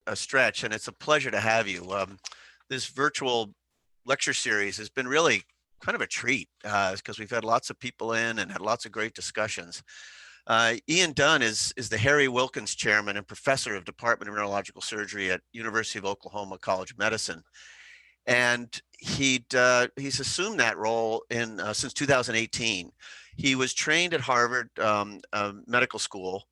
a stretch, and it's a pleasure to have you. This virtual lecture series has been really kind of a treat because we've had lots of people in and had lots of great discussions. Ian Dunn is the Harry Wilkins Chairman and Professor of Department of Neurological Surgery at University of Oklahoma College of Medicine. And he's assumed that role since 2018. He was trained at Harvard Medical School,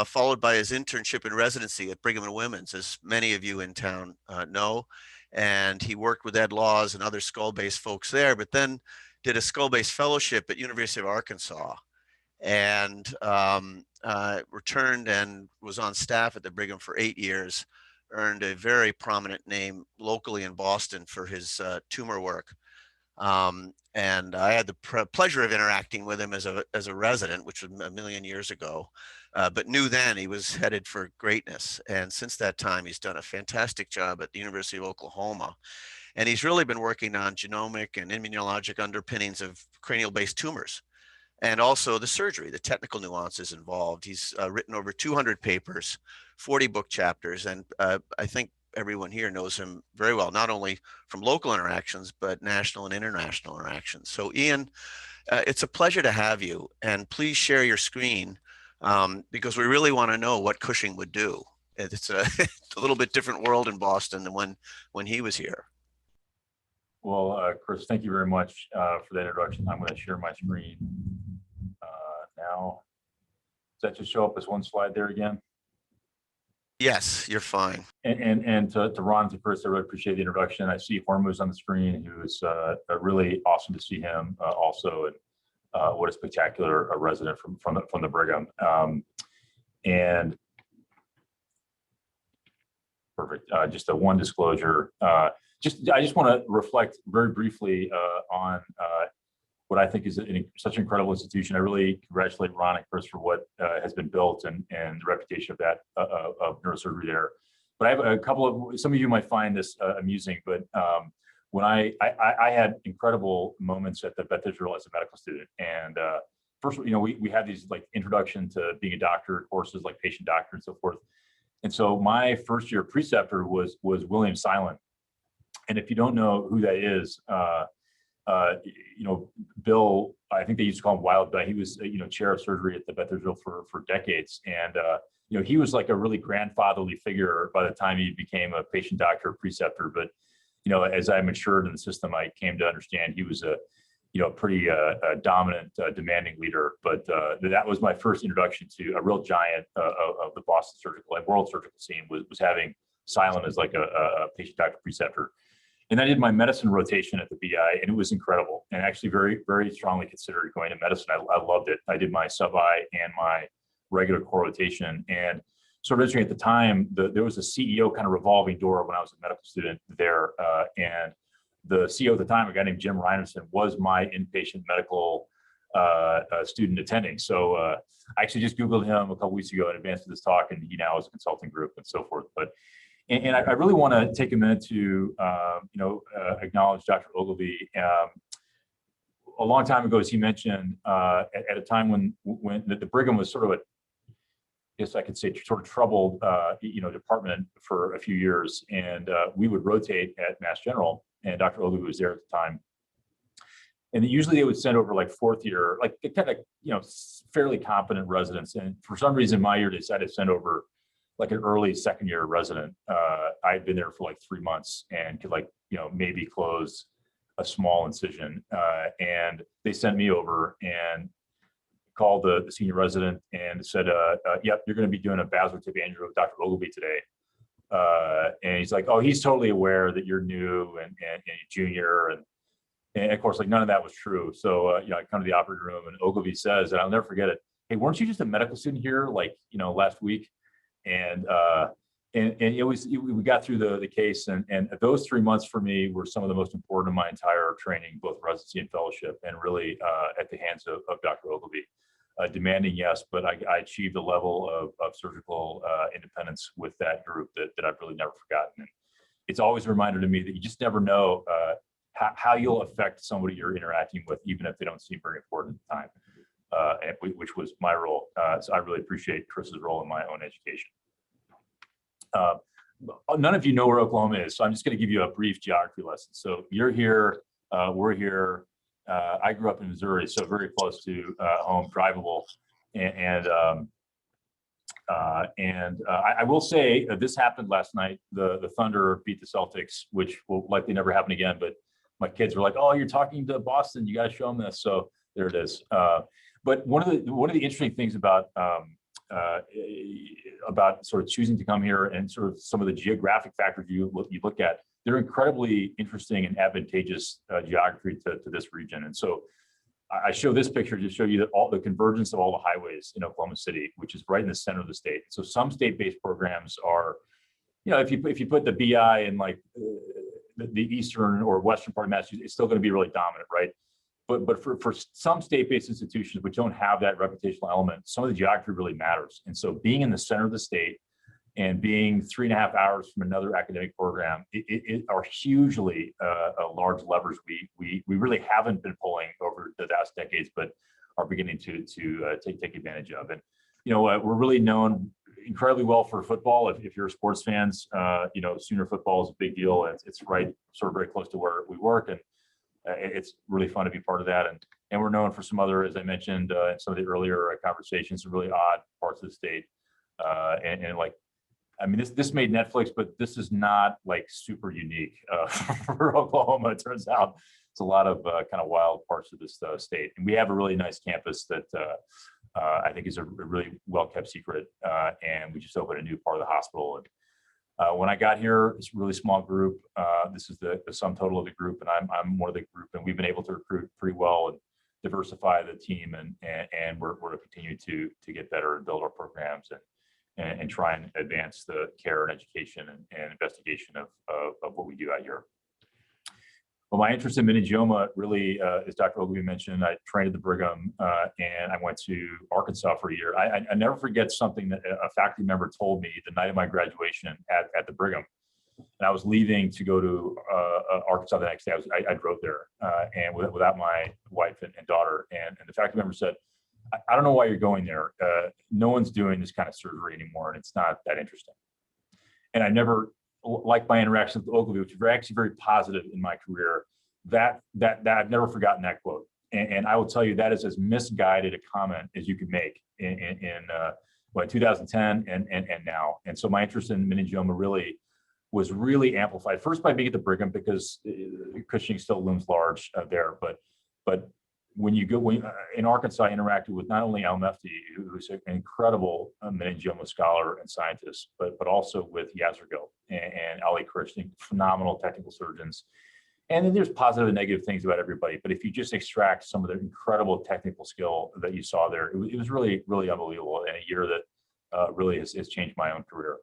followed by his internship and residency at Brigham and Women's, as many of you in town know. And he worked with Ed Laws and other skull-based folks there, but then did a skull-based fellowship at University of Arkansas, and returned and was on staff at the Brigham for 8 years. Earned a very prominent name locally in Boston for his tumor work. And I had the pleasure of interacting with him as a resident, which was a million years ago, but knew then he was headed for greatness. And since that time, he's done a fantastic job at the University of Oklahoma. And he's really been working on genomic and immunologic underpinnings of cranial-based tumors, and also the surgery, the technical nuances involved. He's written over 200 papers, 40 book chapters, and I think everyone here knows him very well, not only from local interactions, but national and international interactions. So Ian, it's a pleasure to have you, and please share your screen because we really want to know what Cushing would do. It's a, it's a little bit different world in Boston than when he was here. Well, Chris, thank you very much for the introduction. I'm going to share my screen now. Does that just show up as one slide there again? Yes, you're fine. And to Ron, to Chris, I really appreciate the introduction. I see Hormuz on the screen, who is really awesome to see him also, and what a spectacular resident from the Brigham. And perfect. Just a one disclosure. I just want to reflect very briefly on what I think is such an incredible institution. I really congratulate Ron and Chris for what has been built and the reputation of that of neurosurgery there. But I have a couple of, some of you might find this amusing, but when I had incredible moments at the Beth Israel as a medical student. And first, we have these like introduction to being a doctor courses, like patient doctor and so forth. And so my first year preceptor was William Silent. And if you don't know who that is, Bill, I think they used to call him Wild Bill. He was, chair of surgery at the Beth Israel for decades. And, he was like a really grandfatherly figure by the time he became a patient doctor, preceptor. But, as I matured in the system, I came to understand he was a pretty dominant, demanding leader. But that was my first introduction to a real giant of the Boston surgical and world surgical scene was having Silent as like a patient doctor preceptor. And I did my medicine rotation at the BI, and it was incredible, and actually very, very strongly considered going to medicine. I loved it. I did my sub-I and my regular core rotation. And sort of interesting at the time, there was a CEO kind of revolving door when I was a medical student there. And the CEO at the time, a guy named Jim Reinerson, was my inpatient medical student attending. So I actually just Googled him a couple weeks ago in advance of this talk, and he now has a consulting group and so forth. But And I really want to take a minute to, acknowledge Dr. Ogilvie. A long time ago, as he mentioned, at a time when the Brigham was sort of I guess I could say, sort of troubled, department for a few years, and we would rotate at Mass General, and Dr. Ogilvie was there at the time. And usually they would send over like fourth year, like kind of, fairly competent residents. And for some reason, my year decided to send over like an early second year resident. I had been there for like 3 months and could maybe close a small incision. And they sent me over and called the senior resident and said, yep, you're going to be doing a basilar tip angio with Dr. Ogilvie today. And he's like, oh, he's totally aware that you're new and junior. And of course, like none of that was true. So, I come to the operating room and Ogilvie says, and I'll never forget it, hey, weren't you just a medical student here last week? And it was, we got through the case, and those 3 months for me were some of the most important of my entire training, both residency and fellowship, and really at the hands of Dr. Ogilvie. Demanding, yes, but I achieved a level of surgical independence with that group that I've really never forgotten. And it's always a reminder to me that you just never know how you'll affect somebody you're interacting with, even if they don't seem very important at the time. Which was my role. So I really appreciate Chris's role in my own education. none of you know where Oklahoma is, so I'm just going to give you a brief geography lesson. So you're here, we're here. I grew up in Missouri, so very close to home, drivable, and I will say this happened last night. The Thunder beat the Celtics, which will likely never happen again. But my kids were like, "Oh, you're talking to Boston. You got to show them this." So there it is. But one of the interesting things about sort of choosing to come here and sort of some of the geographic factors you look at, they're incredibly interesting and advantageous geography to this region. And so I show this picture to show you that all the convergence of all the highways in Oklahoma City, which is right in the center of the state. So some state-based programs are, if you put the BI in like the eastern or western part of Massachusetts, it's still going to be really dominant, right? But for some state-based institutions which don't have that reputational element, some of the geography really matters. And so being in the center of the state and being 3.5 hours from another academic program are hugely large levers we really haven't been pulling over the last decades, but are beginning to take advantage of. And we're really known incredibly well for football. If you're sports fans, Sooner football is a big deal. It's right sort of very close to where we work, and it's really fun to be part of that. And we're known for some other, as I mentioned in some of the earlier conversations, some really odd parts of the state. And like, I mean, this made Netflix, but this is not like super unique for Oklahoma. It turns out it's a lot of kind of wild parts of this state. And we have a really nice campus that I think is a really well-kept secret. And we just opened a new part of the hospital. And when I got here, it's a really small group. This is the sum total of the group, and I'm one of the group, and we've been able to recruit pretty well and diversify the team, and we're going to continue to get better and build our programs and try and advance the care and education and investigation of what we do out here. Well, my interest in meningioma really, as Dr. Ogilvie mentioned, I trained at the Brigham and I went to Arkansas for a year. I never forget something that a faculty member told me the night of my graduation at the Brigham. And I was leaving to go to Arkansas the next day. I drove there and without my wife and daughter. And the faculty member said, I don't know why you're going there. No one's doing this kind of surgery anymore, and it's not that interesting. And I never, like my interactions with Ogilvie, which were actually very positive in my career, that I've never forgotten that quote. And I will tell you that is as misguided a comment as you could make in 2010 and now. And so my interest in meningioma was really amplified, first by being at the Brigham, because Cushing still looms large there, but when in Arkansas, I interacted with not only Al Mefti, who's an incredible meningioma scholar and scientist, but also with Yazergil and Ali Krish, phenomenal technical surgeons. And then there's positive and negative things about everybody. But if you just extract some of the incredible technical skill that you saw there, it was really, really unbelievable, and a year that really has changed my own career.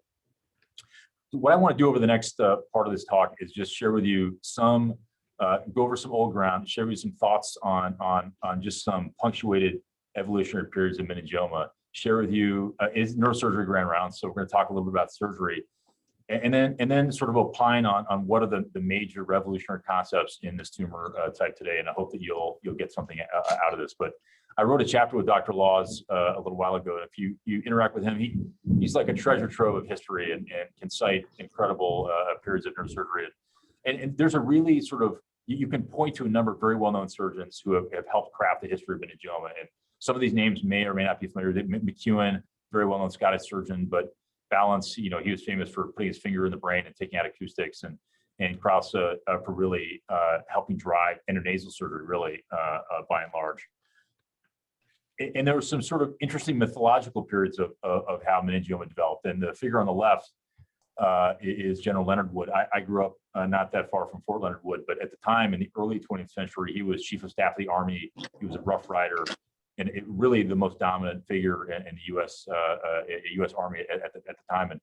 So what I want to do over the next part of this talk is just share with you go over some old ground, share with you some thoughts on just some punctuated evolutionary periods of meningioma, share with you is neurosurgery grand rounds. So we're going to talk a little bit about surgery, and then sort of opine on what are the major revolutionary concepts in this tumor type today. And I hope that you'll get something out of this. But I wrote a chapter with Dr. Laws a little while ago. And if you interact with him, he's like a treasure trove of history and can cite incredible periods of neurosurgery. And there's a really sort of, you can point to a number of very well-known surgeons who have helped craft the history of meningioma. And some of these names may or may not be familiar. McEwen, very well-known Scottish surgeon, but Balance, he was famous for putting his finger in the brain and taking out acoustics, and Krause for really helping drive intranasal surgery, really, by and large. And there were some sort of interesting mythological periods of how meningioma developed. And the figure on the left is General Leonard Wood. I grew up not that far from Fort Leonard Wood, but at the time in the early 20th century, he was chief of staff of the Army. He was a Rough Rider, and really the most dominant figure in the U.S. Army at the time. And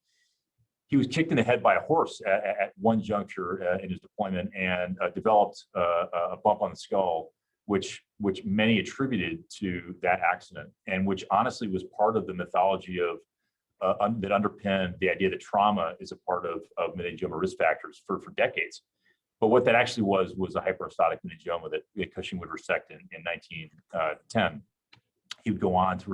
he was kicked in the head by a horse at one juncture in his deployment, and developed a bump on the skull, which many attributed to that accident, and which honestly was part of the mythology of that underpinned the idea that trauma is a part of meningioma risk factors for decades. But what that actually was a hyperostotic meningioma that Cushing would resect in 1910. He would go on to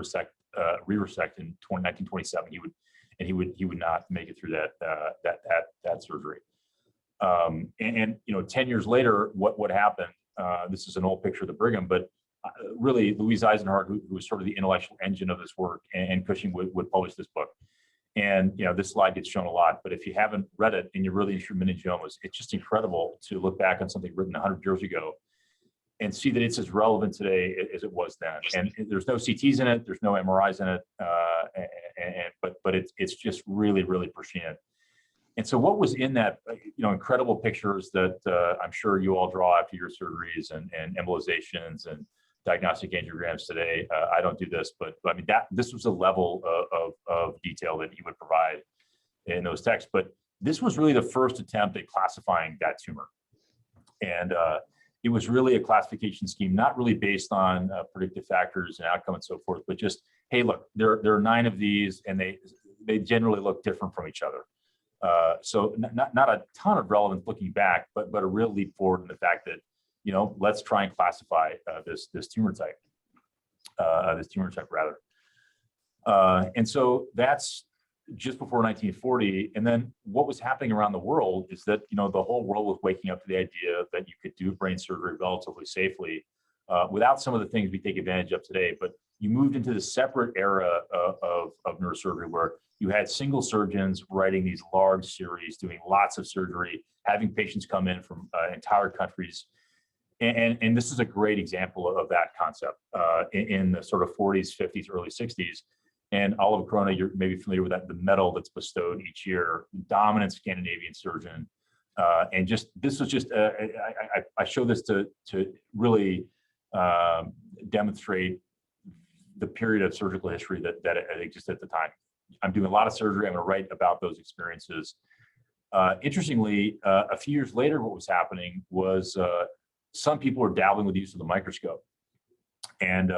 re-resect in 1927. He would and he would not make it through that surgery. And 10 years later, what happened? This is an old picture of the Brigham, but really Louise Eisenhart, who was sort of the intellectual engine of this work, and Cushing would publish this book. And this slide gets shown a lot, but if you haven't read it and you're really interested in meningiomas, it's just incredible to look back on something written 100 years ago and see that it's as relevant today as it was then. And there's no CTs in it, there's no MRIs in it, but it's just really, really prescient. And so what was in that, incredible pictures that I'm sure you all draw after your surgeries and embolizations and diagnostic angiograms today. I don't do this, but I mean, this was a level of detail that he would provide in those texts. But this was really the first attempt at classifying that tumor. And it was really a classification scheme, not really based on predictive factors and outcome and so forth, but just, hey, look, there are 9 of these, and they generally look different from each other. So not a ton of relevance looking back, but a real leap forward in the fact that, let's try and classify this tumor type, rather. And so that's just before 1940. And then what was happening around the world is that, the whole world was waking up to the idea that you could do brain surgery relatively safely without some of the things we take advantage of today. But you moved into this separate era of neurosurgery where you had single surgeons writing these large series, doing lots of surgery, having patients come in from entire countries. And this is a great example of that concept in the sort of 40s, 50s, early 60s. And Oliver Corona, you're maybe familiar with that, the medal that's bestowed each year, dominant Scandinavian surgeon. And this was just, I show this to really demonstrate the period of surgical history that existed at the time. I'm doing a lot of surgery. I'm going to write about those experiences. Interestingly, a few years later, what was happening was some people were dabbling with the use of the microscope. And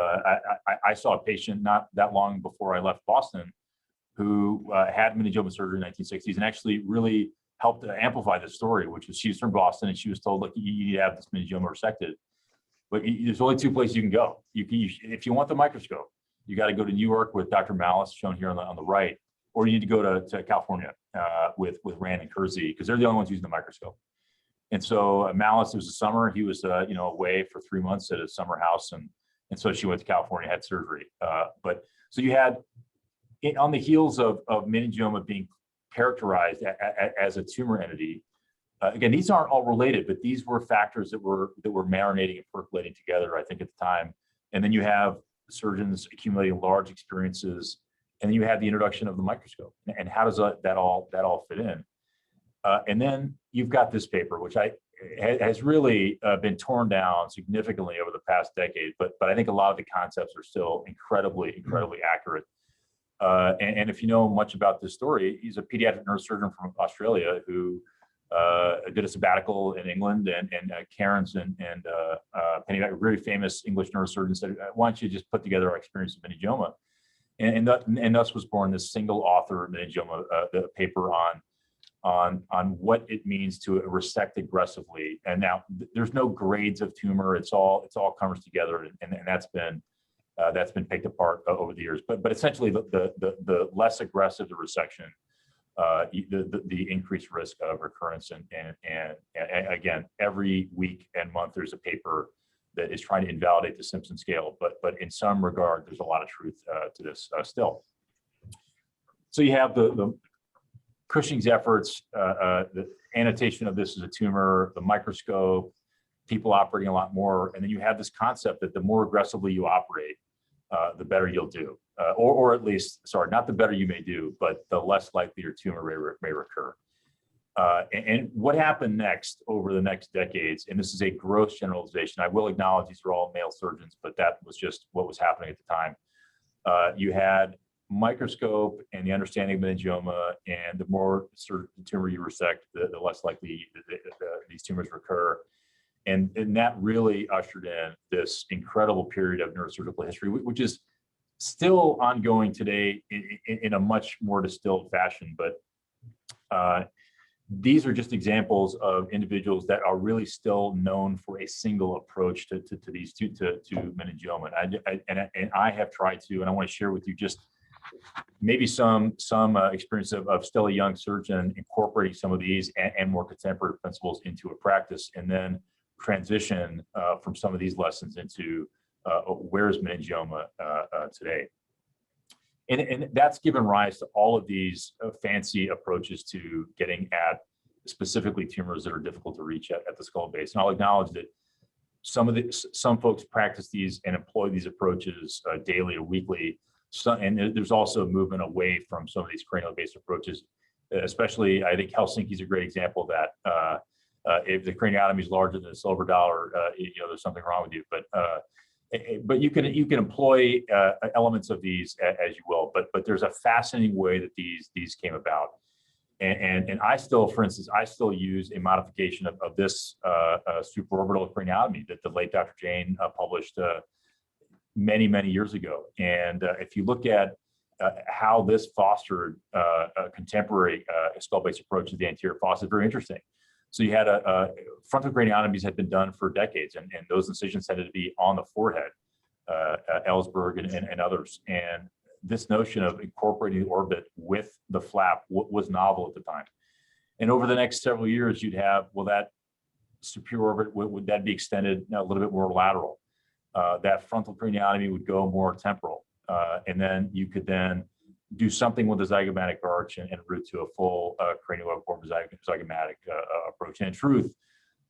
I saw a patient not that long before I left Boston who had meningioma surgery in the 1960s and actually really helped amplify the story, which was she was from Boston and she was told, look, you need to have this meningioma resected. But there's only 2 places you can go. If you want the microscope, you got to go to New York with Dr. Malice, shown here on the right, or you need to go to California with Rand and Kersey, because they're the only ones using the microscope. And so Malice, it was the summer, he was away for 3 months at his summer house, and so she went to California, had surgery. But so you had, on the heels of meningioma being characterized as a tumor entity. Again, these aren't all related, but these were factors that were marinating and percolating together, I think, at the time. And then you have surgeons accumulating large experiences, and then you have the introduction of the microscope. And how does that all fit in? And then you've got this paper, which has really been torn down significantly over the past decade, but I think a lot of the concepts are still incredibly accurate. And if you know much about this story, he's a pediatric neurosurgeon from Australia who did a sabbatical in England, and Cairns and Penny, a very famous English neurosurgeon, said, why don't you just put together our experience of meningioma? And thus was born this single author meningioma, the paper on what it means to resect aggressively. And now there's no grades of tumor; it's all comes together, and that's been picked apart over the years. But essentially, the less aggressive the resection, the increased risk of recurrence. And again, every week and month there's a paper that is trying to invalidate the Simpson scale, but in some regard there's a lot of truth to this still. So you have the Cushing's efforts, the annotation of this as a tumor, the microscope, people operating a lot more, and then you have this concept that the more aggressively you operate, the better you'll do, or at least, sorry, not the better you may do, but the less likely your tumor may recur. And what happened next over the next decades, and this is a gross generalization, I will acknowledge these are all male surgeons, but that was just what was happening at the time. You had microscope and the understanding of meningioma, and the more tumor you resect, the less likely these tumors recur. And that really ushered in this incredible period of neurosurgical history, which is still ongoing today in a much more distilled fashion. But these are just examples of individuals that are really still known for a single approach to meningioma. And I have tried to, and I want to share with you just maybe some experience of still a young surgeon incorporating some of these and more contemporary principles into a practice, and then transition from some of these lessons into where's meningioma today. And that's given rise to all of these fancy approaches to getting at specifically tumors that are difficult to reach at the skull base. And I'll acknowledge that some folks practice these and employ these approaches daily or weekly. And there's also a movement away from some of these cranial-based approaches, especially I think Helsinki is a great example of that. If the craniotomy is larger than a silver dollar, there's something wrong with you. But you can employ elements of these as you will. But there's a fascinating way that these came about. And I still, for instance, use a modification of this supraorbital craniotomy that the late Dr. Jane published many, many years ago. And if you look at how this fostered a contemporary skull-based approach to the anterior fossa, it's very interesting. So you had frontal craniotomies had been done for decades, and those incisions tended to be on the forehead, Ellsberg and others. And this notion of incorporating the orbit with the flap was novel at the time. And over the next several years, you'd have, well, that superior orbit, would that be extended a little bit more lateral? That frontal craniotomy would go more temporal. And then you could then do something with the zygomatic arch and route to a full cranio-orbizygomatic approach. And in truth,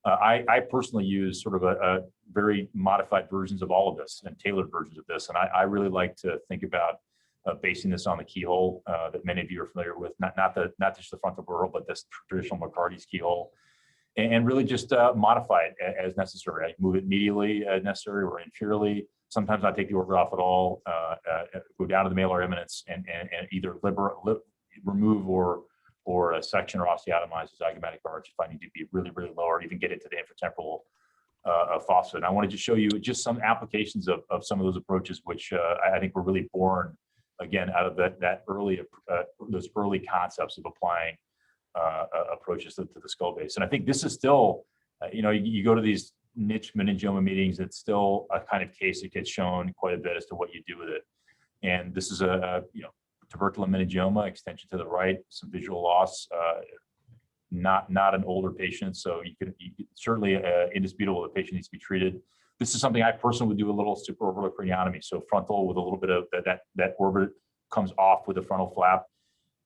I personally use sort of a very modified versions of all of this and tailored versions of this. And I really like to think about basing this on the keyhole that many of you are familiar with, not just the frontal burrow, but this traditional McCarty's keyhole, and really just modify it as necessary. I move it medially as necessary or inferiorly. Sometimes I take the orbit off at all, go down to the malar eminence and either remove or a section or osteotomize the zygomatic arch if I need to be really, really low, or even get into the infratemporal fossa. And I wanted to show you just some applications of some of those approaches, which I think were really born, again, out of those early concepts of applying approaches to the skull base. And I think this is still, you go to these niche meningioma meetings, it's still a kind of case that gets shown quite a bit as to what you do with it. And this is a tuberculum meningioma, extension to the right, some visual loss, not an older patient. So you can certainly indisputable the patient needs to be treated. This is something I personally would do a little supraorbital craniotomy. So frontal with a little bit of that orbit comes off with the frontal flap.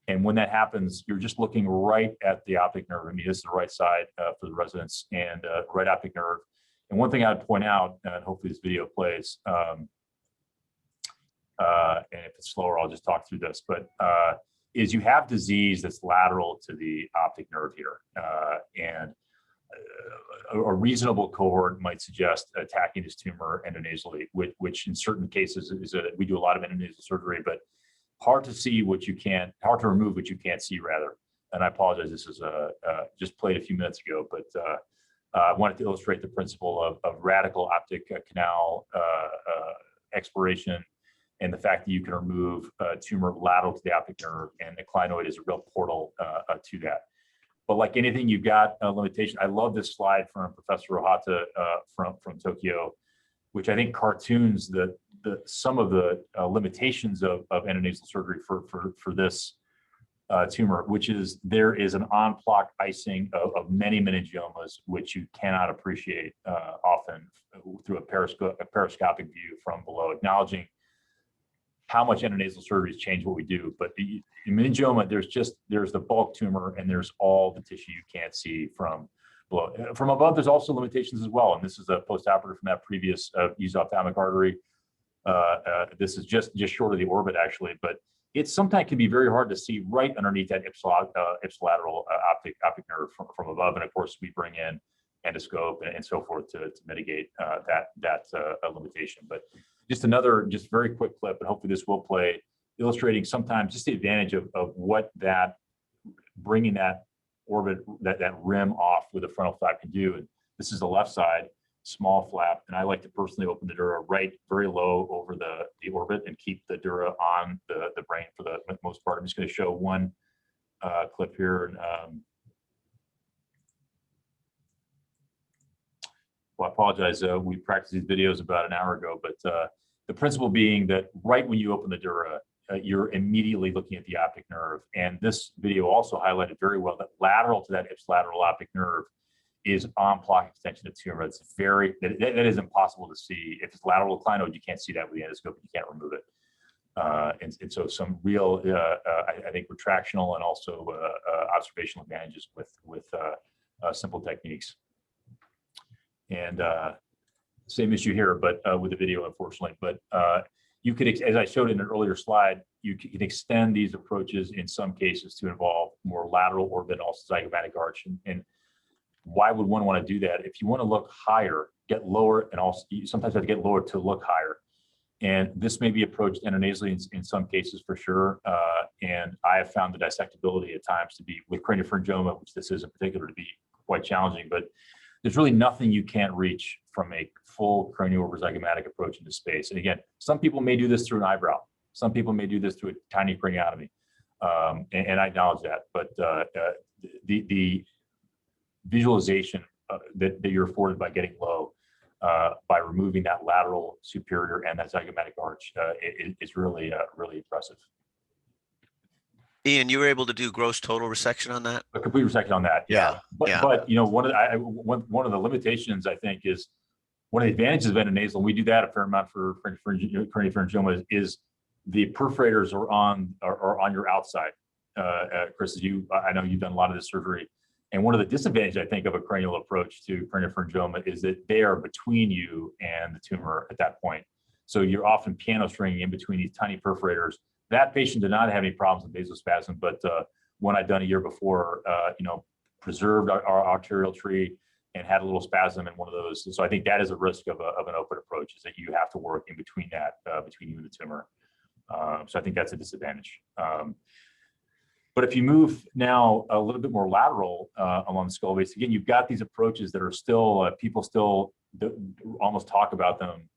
And when that happens, you're just looking right at the optic nerve. I mean, this is the right side for the residents, and right optic nerve. And one thing I'd point out, and hopefully this video plays, and if it's slower, I'll just talk through this, but is you have disease that's lateral to the optic nerve here. And a reasonable cohort might suggest attacking this tumor endonasally, which in certain cases we do a lot of endonasal surgery, but hard to remove what you can't see, rather. And I apologize, this is just played a few minutes ago, but I wanted to illustrate the principle of radical optic canal exploration, and the fact that you can remove a tumor lateral to the optic nerve, and the clinoid is a real portal to that. But like anything, you've got a limitation. I love this slide from Professor Ohata from Tokyo, which I think cartoons some of the limitations of endonasal surgery for this tumor, which is there is an on-plaque icing of many meningiomas, which you cannot appreciate often through a periscopic view from below, acknowledging how much endonasal surgery has changed what we do. But in meningioma, there's the bulk tumor, and there's all the tissue you can't see from below. From above, there's also limitations as well. And this is a postoperative from that previous used ophthalmic artery. This is just short of the orbit, actually, but it sometimes can be very hard to see right underneath that ipsilateral optic nerve from above. And of course, we bring in endoscope and so forth to mitigate that limitation. But just another very quick clip, and hopefully this will play, illustrating sometimes just the advantage of what that bringing that orbit, that rim off with the frontal flap can do. And this is the left side, small flap, and I like to personally open the dura right very low over the orbit and keep the dura on the brain for the most part. I'm just going to show one clip here. And, well, I apologize. We practiced these videos about an hour ago, but the principle being that right when you open the dura, you're immediately looking at the optic nerve. And this video also highlighted very well that lateral to that ipsilateral optic nerve is on-plaque extension of tumor. That is impossible to see. If it's lateral to clinoid, you can't see that with the endoscope. You can't remove it. And so some real, I think, retractional and also observational advantages with simple techniques. And same issue here, but with the video, unfortunately. But you could, as I showed in an earlier slide, you can extend these approaches in some cases to involve more lateral orbit, also zygomatic arch. And why would one want to do that? If you want to look higher, get lower, and also you sometimes have to get lower to look higher. And this may be approached intranasally in some cases for sure. And I have found the dissectability at times to be, with craniopharyngioma, which this is in particular, to be quite challenging. But there's really nothing you can't reach from a full cranio-orbizygomatic approach into space. And again, some people may do this through an eyebrow. Some people may do this through a tiny craniotomy. And I acknowledge that. But the visualization that you're afforded by getting low, by removing that lateral superior and that zygomatic arch, is really, really impressive. Ian, you were able to do gross total resection on that? A complete resection on that, yeah. But you know, one of the limitations, I think, is one of the advantages of endonasal. We do that a fair amount for craniopharyngioma is the perforators are on your outside. Chris, I know you've done a lot of this surgery. And one of the disadvantages, I think, of a cranial approach to craniopharyngioma is that they are between you and the tumor at that point. So you're often piano stringing in between these tiny perforators. That patient did not have any problems with vasospasm, but one I'd done a year before, preserved our arterial tree and had a little spasm in one of those. So I think that is a risk of an open approach, is that you have to work in between that, between you and the tumor. So I think that's a disadvantage. But if you move now a little bit more lateral along the skull base, again, you've got these approaches that are still, people still almost talk about them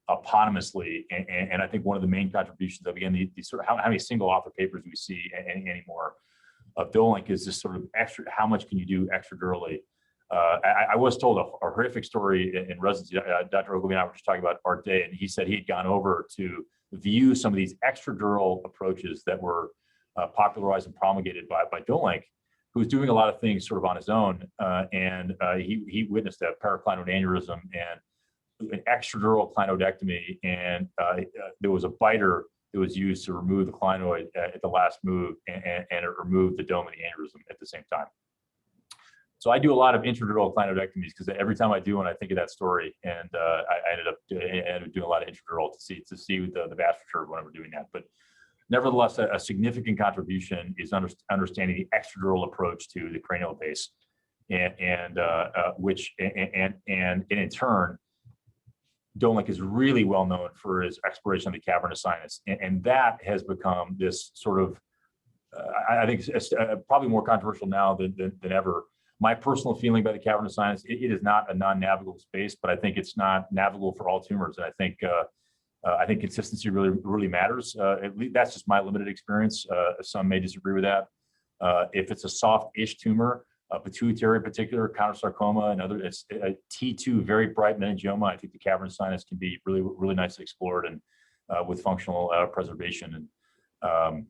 eponymously. And I think one of the main contributions of, again, these sort of how many single author papers we see anymore of Dolinck is this sort of extra, how much can you do extradurally? I was told a horrific story in residency. Dr. Ogilvie and I were just talking about Art Day, and he said he had gone over to view some of these extradural approaches that were popularized and promulgated by Dolinck, who was doing a lot of things sort of on his own. And he witnessed a paraclinoid aneurysm and an extradural clinoidectomy. And there was a biter that was used to remove the clinoid at the last move, and it removed the dome of the aneurysm at the same time. So I do a lot of intradural clinoidectomies because every time I do one, I think of that story. And I ended up doing a lot of intradural to see the vasculature when we're doing that. But nevertheless, a significant contribution is understanding the extradural approach to the cranial base, and in turn, Dolinck is really well known for his exploration of the cavernous sinus, and that has become this sort of, I think, it's probably more controversial now than ever. My personal feeling about the cavernous sinus, it is not a non-navigable space, but I think it's not navigable for all tumors, and I think consistency really matters. At least that's just my limited experience. Some may disagree with that. If it's a soft-ish tumor, pituitary in particular, countersarcoma, and other, it's a T2 very bright meningioma, I think the cavernous sinus can be really nicely explored and with functional preservation. And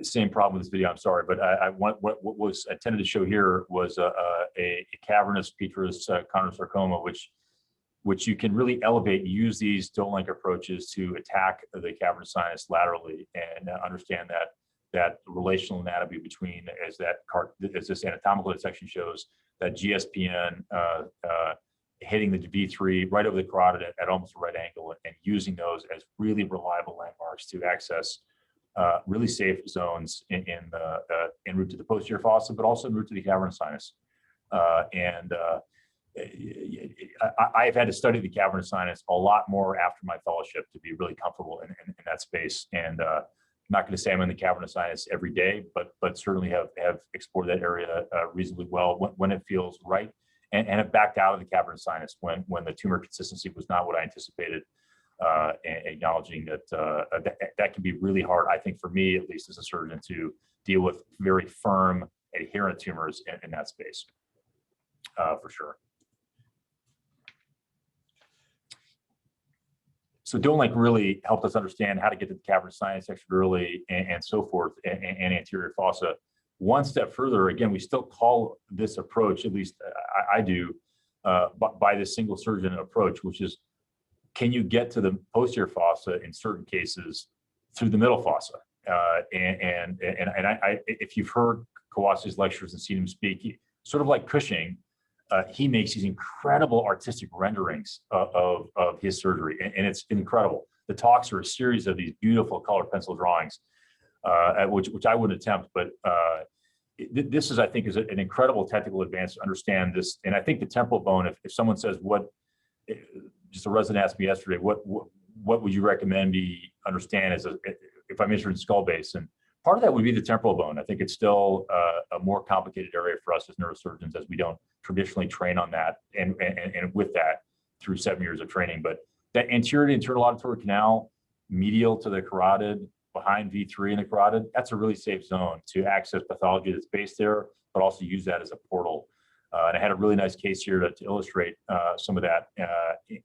same problem with this video. I'm sorry, but what was intended to show here was a cavernous petrous countersarcoma, which you can really elevate, use these Dolinck approaches to attack the cavernous sinus laterally and understand that relational anatomy between, as this anatomical dissection shows, that GSPN hitting the V3 right over the carotid at almost a right angle, and using those as really reliable landmarks to access really safe zones en route to the posterior fossa, but also en route to the cavernous sinus. I've had to study the cavernous sinus a lot more after my fellowship to be really comfortable in that space. And I'm not going to say I'm in the cavernous sinus every day, but certainly have explored that area reasonably well when it feels right, and have backed out of the cavernous sinus when the tumor consistency was not what I anticipated. And acknowledging that that can be really hard, I think, for me at least as a surgeon, to deal with very firm adherent tumors in that space, for sure. So Dolan really helped us understand how to get to the cavernous sinus extra early and so forth, and anterior fossa. One step further, again, we still call this approach, at least I do, by this single surgeon approach, which is, can you get to the posterior fossa in certain cases through the middle fossa? If you've heard Kawasi's lectures and seen him speak, sort of like Cushing, he makes these incredible artistic renderings of his surgery, and it's incredible. The talks are a series of these beautiful colored pencil drawings, which I wouldn't attempt, but this is, I think, is an incredible technical advance to understand this. And I think the temporal bone, if someone says, just a resident asked me yesterday, what would you recommend me understand if I'm interested in skull base? And part of that would be the temporal bone. I think it's still a more complicated area for us as neurosurgeons, as we don't traditionally train on that, and with that through 7 years of training. But that anterior to internal auditory canal, medial to the carotid, behind V3 in the carotid, that's a really safe zone to access pathology that's based there, but also use that as a portal. And I had a really nice case here to illustrate some of that.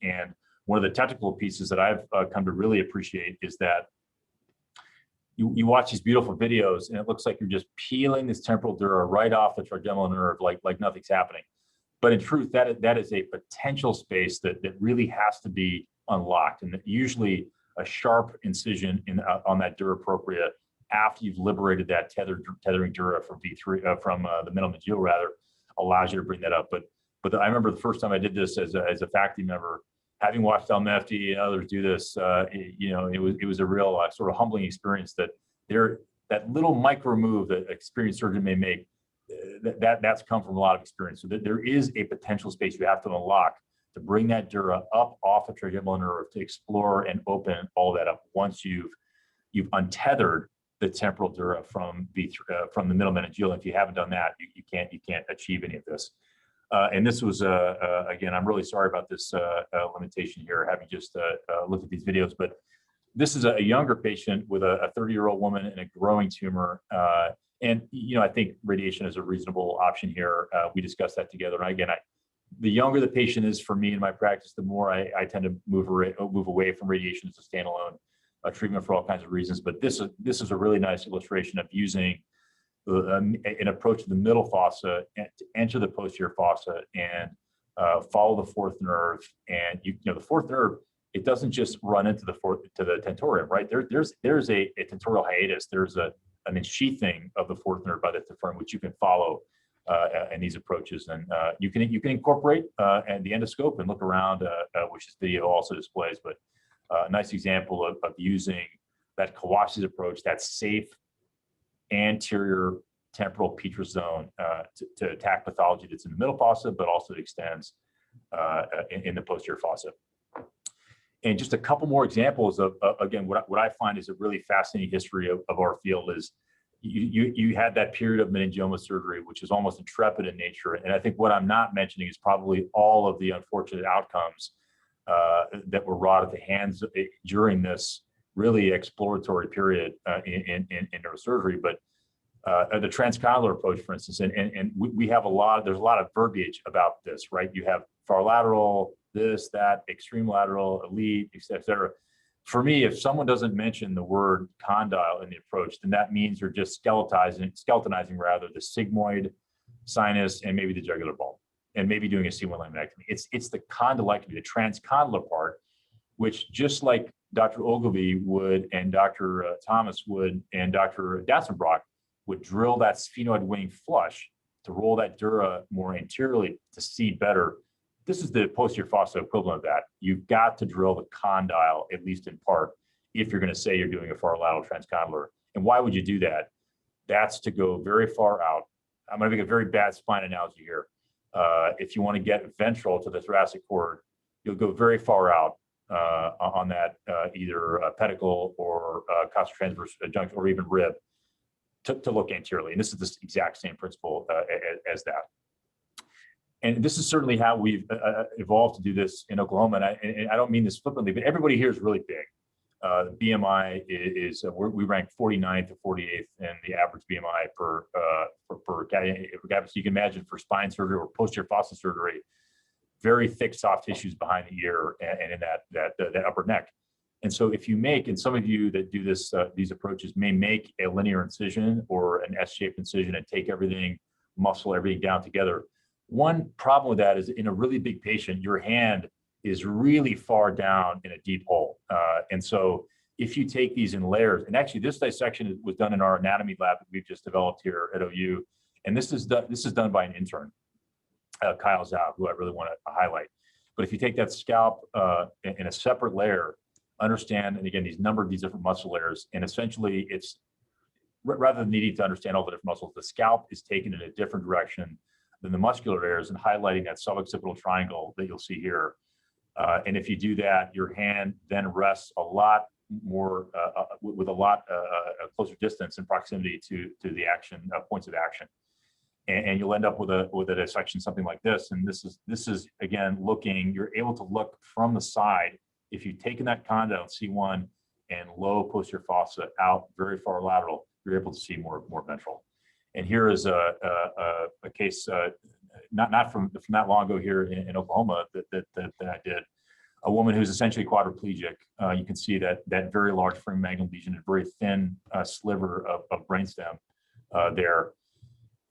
And one of the technical pieces that I've come to really appreciate is that you watch these beautiful videos and it looks like you're just peeling this temporal dura right off the trigeminal nerve like nothing's happening. But in truth, that is a potential space that really has to be unlocked. And usually a sharp incision on that dura propria after you've liberated that tethering dura from V3 from the middle meningeal rather, allows you to bring that up. But I remember the first time I did this as a faculty member, having watched Al Mefti and others do this, it was a real sort of humbling experience that that little micro move that an experienced surgeon may make, that's come from a lot of experience. So that there is a potential space you have to unlock to bring that dura up off the trigeminal nerve to explore and open all that up once you've untethered the temporal dura from the middle meningeal. If you haven't done that, you can't achieve any of this. And this was again, I'm really sorry about this limitation here, having just looked at these videos, but this is a younger patient with a 30-year-old woman and a growing tumor. And I think radiation is a reasonable option here. We discussed that together. And again, the younger the patient is for me in my practice, the more I tend to move away from radiation as a standalone treatment for all kinds of reasons. But this is a really nice illustration of using an approach to the middle fossa to enter the posterior fossa and follow the fourth nerve. And the fourth nerve, it doesn't just run into the tentorium, right? There's a tentorial hiatus. There's an ensheathing of the fourth nerve by the diaphragm, which you can follow in these approaches. And you can incorporate and the endoscope and look around, which this video also displays. But a nice example of using that Kawasi's approach, that safe anterior temporal petrous zone to attack pathology that's in the middle fossa, but also extends in the posterior fossa. And just a couple more examples of, again, what I find is a really fascinating history of our field is you had that period of meningioma surgery, which is almost intrepid in nature. And I think what I'm not mentioning is probably all of the unfortunate outcomes that were wrought at the hands during this really exploratory period in neurosurgery. But the transcondylar approach, for instance, and we have there's a lot of verbiage about this, right? You have far lateral, this, that, extreme lateral, elite, et cetera. For me, if someone doesn't mention the word condyle in the approach, then that means you're just skeletonizing rather the sigmoid, sinus, and maybe the jugular bulb, and maybe doing a C1 laminectomy. It's the condylectomy, the transcondylar part, which just like Dr. Ogilvie would, and Dr. Thomas would, and Dr. Datzenbrock would drill that sphenoid wing flush to roll that dura more anteriorly to see better. This is the posterior fossa equivalent of that. You've got to drill the condyle, at least in part, if you're going to say you're doing a far lateral transcondylar. And why would you do that? That's to go very far out. I'm going to make a very bad spine analogy here. If you want to get ventral to the thoracic cord, you'll go very far out on that either pedicle or costotransverse junction or even rib to look anteriorly. And this is the exact same principle as that. And this is certainly how we've evolved to do this in Oklahoma. And I don't mean this flippantly, but everybody here is really big. The BMI is we rank 49th or 48th in the average BMI per capita. So you can imagine for spine surgery or posterior fossa surgery, very thick soft tissues behind the ear and in that upper neck. And so if you make, and some of you that do this, these approaches may make a linear incision or an S-shaped incision and take everything, muscle everything down together. One problem with that is in a really big patient, your hand is really far down in a deep hole. And so if you take these in layers, and actually this dissection was done in our anatomy lab that we've just developed here at OU, and this is done by an intern, Kyle Zhao, who I really want to highlight. But if you take that scalp in a separate layer, understand, and again, these different muscle layers, and essentially it's, rather than needing to understand all the different muscles, the scalp is taken in a different direction than the muscular layers and highlighting that suboccipital triangle that you'll see here. And if you do that, your hand then rests a lot more, with a lot closer distance and proximity to the action, points of action. And you'll end up with a dissection, something like this. And this is again, you're able to look from the side. If you've taken that condyle C1 and low posterior fossa out very far lateral, you're able to see more ventral. And here is a case, not from that long ago here in Oklahoma that I did. A woman who's essentially quadriplegic. You can see that very large foramen lesion, a very thin sliver of brainstem there.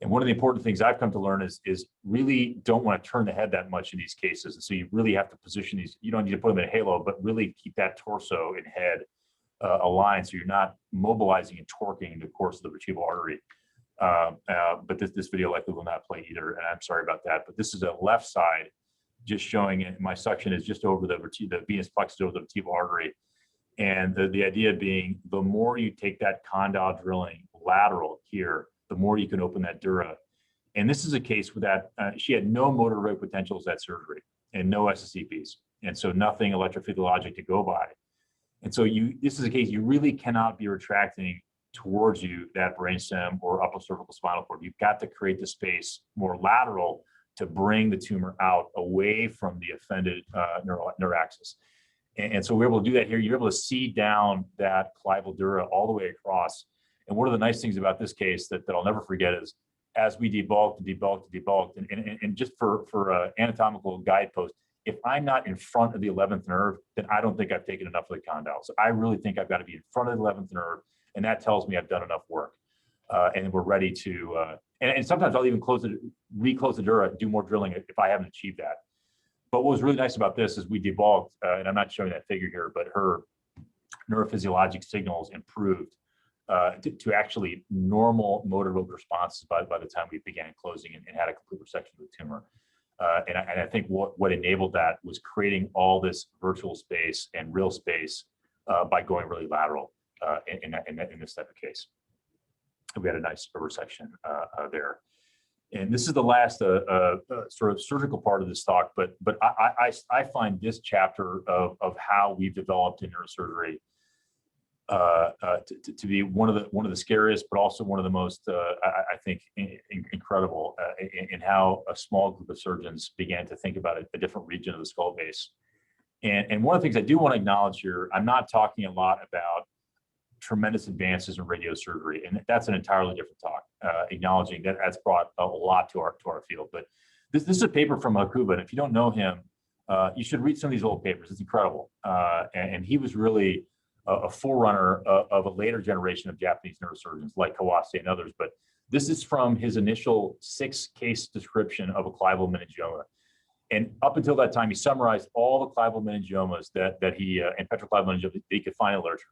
And one of the important things I've come to learn is really don't want to turn the head that much in these cases. And so you really have to position these. You don't need to put them in a halo, but really keep that torso and head aligned so you're not mobilizing and torquing the course of the vertebral artery. But this video likely will not play either, and I'm sorry about that. But this is a left side, just showing it. My suction is just over the venous plexus over the vertebral artery. And the idea being, the more you take that condyle drilling lateral here, the more you can open that dura. And this is a case where that she had no motor rate potentials at surgery and no SSCPs. And so nothing electrophysiologic to go by. And so this is a case you really cannot be retracting towards you that brainstem or upper cervical spinal cord. You've got to create the space more lateral to bring the tumor out away from the offended neuraxis. And so we're able to do that here. You're able to see down that clival dura all the way across. And one of the nice things about this case that I'll never forget is, as we debulked, and just for anatomical guidepost, if I'm not in front of the 11th nerve, then I don't think I've taken enough of the condyle. So I really think I've got to be in front of the 11th nerve, and that tells me I've done enough work. And we're ready to, and sometimes I'll even reclose the dura, do more drilling if I haven't achieved that. But what was really nice about this is we debulked, and I'm not showing that figure here, but her neurophysiologic signals improved to actually normal motor lobe responses by the time we began closing and had a complete resection of the tumor. And I think what enabled that was creating all this virtual space and real space by going really lateral in this type of case. We had a nice resection there. And this is the last sort of surgical part of this talk, but I find this chapter of how we've developed in neurosurgery to be one of the scariest, but also one of the most, I think, incredible in how a small group of surgeons began to think about a different region of the skull base. And one of the things I do want to acknowledge here, I'm not talking a lot about tremendous advances in radiosurgery, and that's an entirely different talk. Acknowledging that that's brought a lot to our field. But this is a paper from Hakuba, and if you don't know him, you should read some of these old papers. It's incredible, and he was really a forerunner of a later generation of Japanese neurosurgeons like Kawase and others. But this is from his initial 6-case description of a clival meningioma. And up until that time, he summarized all the clival meningiomas that he, and petroclival meningiomas that he could find in literature.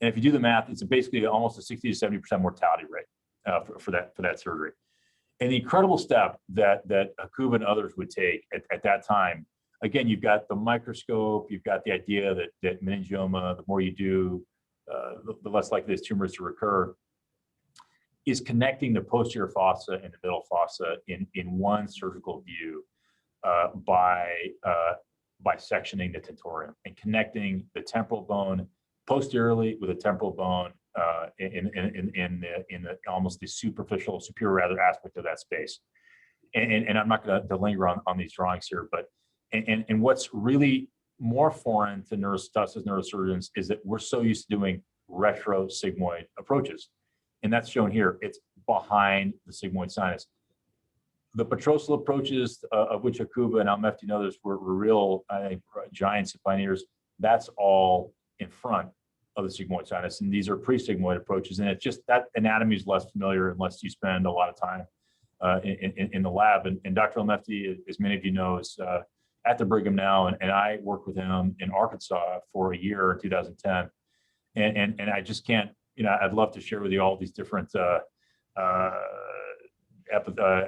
And if you do the math, it's basically almost a 60 to 70% mortality rate for that surgery. And the incredible step that Hakuba and others would take at that time, again, you've got the microscope, you've got the idea that meningioma, the more you do, the less likely this tumor is to recur, is connecting the posterior fossa and the middle fossa in one surgical view by sectioning the tentorium and connecting the temporal bone posteriorly with a temporal bone in the almost the superficial, superior rather aspect of that space. And I'm not going to linger on these drawings here, but and what's really more foreign to us as neurosurgeons is that we're so used to doing retrosigmoid approaches. And that's shown here. It's behind the sigmoid sinus. The petrosal approaches, of which Hakuba and Almefti and others were real, I think, giants and pioneers, that's all in front of the sigmoid sinus, and these are pre-sigmoid approaches. And it's just that anatomy is less familiar unless you spend a lot of time in the lab. And Dr. Lemefty, as many of you know, is at the Brigham now, and I worked with him in Arkansas for a year in 2010. And I just can't, I'd love to share with you all these different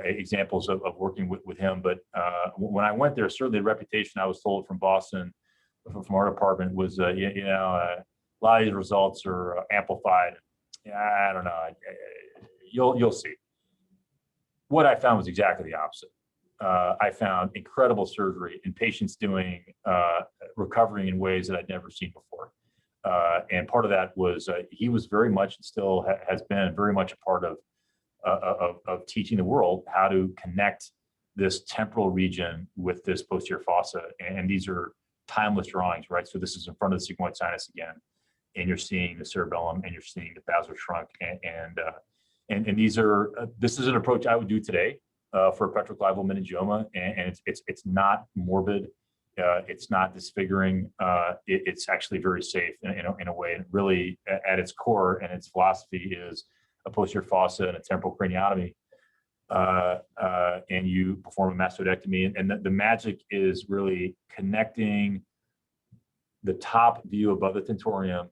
examples of working with him. But when I went there, certainly the reputation I was told from Boston, from our department, was, a lot of these results are amplified. I don't know. You'll see. What I found was exactly the opposite. I found incredible surgery in patients doing recovering in ways that I'd never seen before. And part of that was he was very much, and still has been very much a part of teaching the world how to connect this temporal region with this posterior fossa. And these are timeless drawings, right? So this is in front of the sigmoid sinus again, and you're seeing the cerebellum, and you're seeing the basilar trunk, and these are this is an approach I would do today for a petroclival meningioma, and it's not morbid. It's not disfiguring. It's actually very safe in a way. And really, at its core and its philosophy is a posterior fossa and a temporal craniotomy. And you perform a mastoidectomy. And the magic is really connecting the top view above the tentorium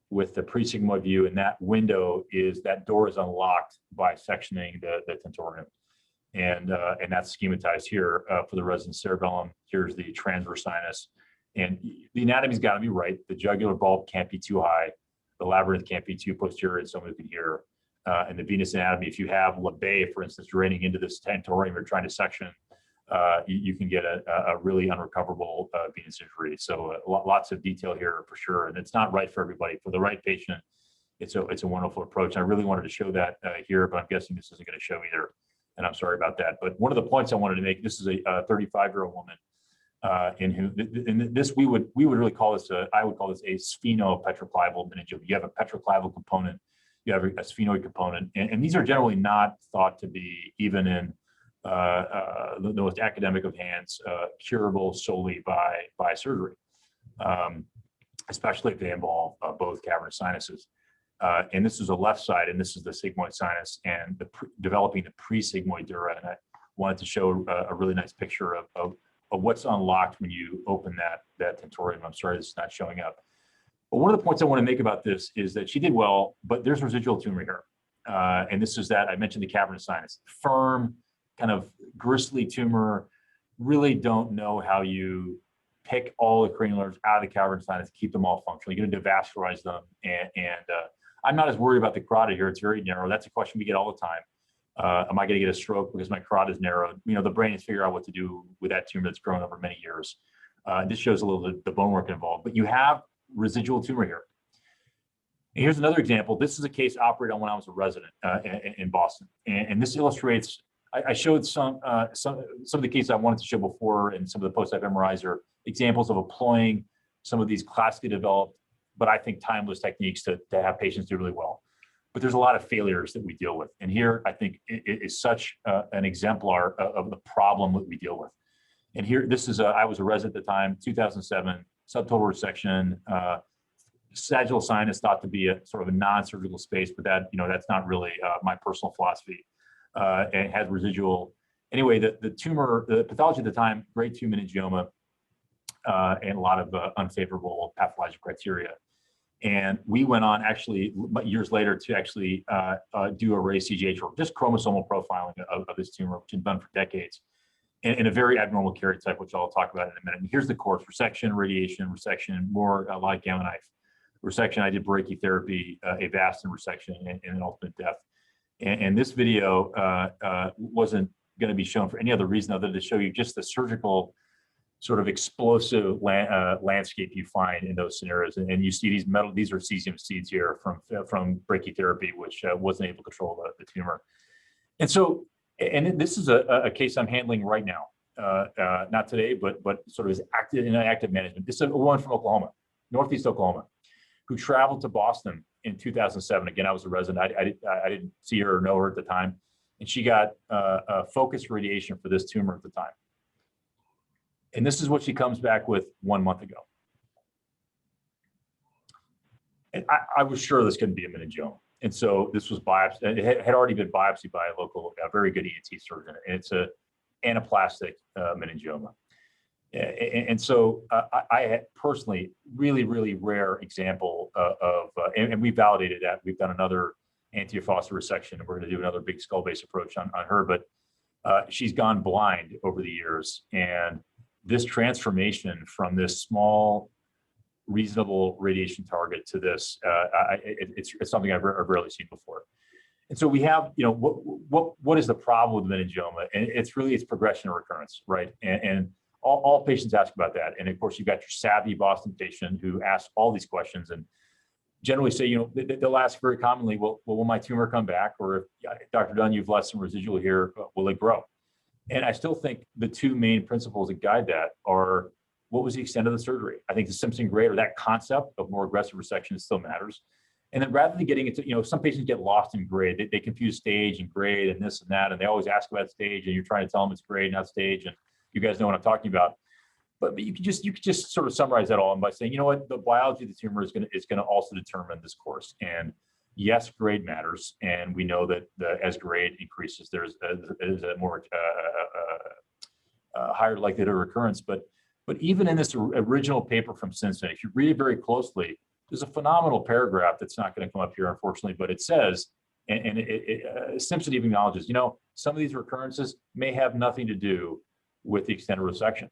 with the pre-sigmoid view. And that window that door is unlocked by sectioning the tentorium. And that's schematized here for the resident cerebellum. Here's the transverse sinus. And the anatomy's got to be right. The jugular bulb can't be too high. The labyrinth can't be too posterior, as someone can hear. And the venous anatomy, if you have labet, for instance, draining into this tentorium or trying to section, you can get a really unrecoverable venous injury. So lots of detail here for sure. And it's not right for everybody. For the right patient, it's a wonderful approach. I really wanted to show that here, but I'm guessing this isn't going to show either. And I'm sorry about that. But one of the points I wanted to make, this is a 35-year-old woman, in this we would really call this I would call this a sphenopetroclival meningioma. You have a petroclival component, you have a sphenoid component, and these are generally not thought to be, even in the most academic of hands, curable solely by surgery, especially if they involve both cavernous sinuses. And this is the left side, and this is the sigmoid sinus, and developing the pre-sigmoid dura. And I wanted to show a really nice picture of what's unlocked when you open that tentorium. I'm sorry this is not showing up. But one of the points I want to make about this is that she did well, but there's residual tumor here. And this is that I mentioned the cavernous sinus. Firm, kind of gristly tumor. Really don't know how you pick all the crenulars out of the cavernous sinus, keep them all functional. You're going to devascularize them, and I'm not as worried about the carotid here. It's very narrow. That's a question we get all the time. Am I going to get a stroke because my carotid is narrowed? The brain is figuring out what to do with that tumor that's grown over many years. This shows a little bit the bone work involved, but you have residual tumor here. And here's another example. This is a case operated on when I was a resident in Boston, and this illustrates. I showed some of the cases I wanted to show before, and some of the post-op MRIs are examples of employing some of these classically developed, but I think timeless techniques to have patients do really well. But there's a lot of failures that we deal with. And here, I think it is such an exemplar of the problem that we deal with. And here, this is, I was a resident at the time, 2007, subtotal resection, sagittal sinus thought to be a sort of a non-surgical space, but that's not really my personal philosophy. And it has residual. Anyway, the tumor, the pathology at the time, grade 2 meningioma, and a lot of unfavorable pathologic criteria. And we went on actually years later to actually do array CGH, or just chromosomal profiling of this tumor, which has been done for decades, in a very abnormal karyotype, which I'll talk about in a minute. And here's the course: resection, radiation, resection, more light gamma knife resection. I did brachytherapy, Avastin resection, and an ultimate death. And this video wasn't going to be shown for any other reason other than to show you just the surgical sort of explosive landscape you find in those scenarios. And you see these are cesium seeds here from brachytherapy, which wasn't able to control the tumor. And so, and this is a case I'm handling right now, not today, but sort of is in active management. This is a woman from Oklahoma, Northeast Oklahoma, who traveled to Boston in 2007. Again, I was a resident. I didn't see her or know her at the time. And she got focused radiation for this tumor at the time. And this is what she comes back with 1 month ago. And I was sure this couldn't be a meningioma. And so this was biopsy. It had already been biopsied by a local, a very good ENT surgeon. And it's a anaplastic meningioma. And so I had personally really, really rare example and we validated that. We've done another anti-fossa resection, and we're going to do another big skull-based approach on her. But she's gone blind over the years. And this transformation from this small, reasonable radiation target to this, it's something I've rarely seen before. And so we have, what is the problem with meningioma? And it's progression or recurrence, right? And all patients ask about that. And of course, you've got your savvy Boston patient who asks all these questions and generally say, they'll ask very commonly, well, will my tumor come back? Or if, Dr. Dunn, you've left some residual here, will it grow? And I still think the two main principles that guide that are, what was the extent of the surgery? I think the Simpson grade, or that concept of more aggressive resection, still matters. And then rather than getting into, some patients get lost in grade. They confuse stage and grade and this and that, and they always ask about stage, and you're trying to tell them it's grade, not stage. And you guys know what I'm talking about. But you could just sort of summarize that all by saying, the biology of the tumor is going to also determine this course. And yes, grade matters, and we know that as grade increases, there's a more higher likelihood of recurrence. But even in this original paper from Simpson, if you read it very closely, there's a phenomenal paragraph that's not going to come up here, unfortunately, but it says, and Simpson even acknowledges, some of these recurrences may have nothing to do with the extent of resection.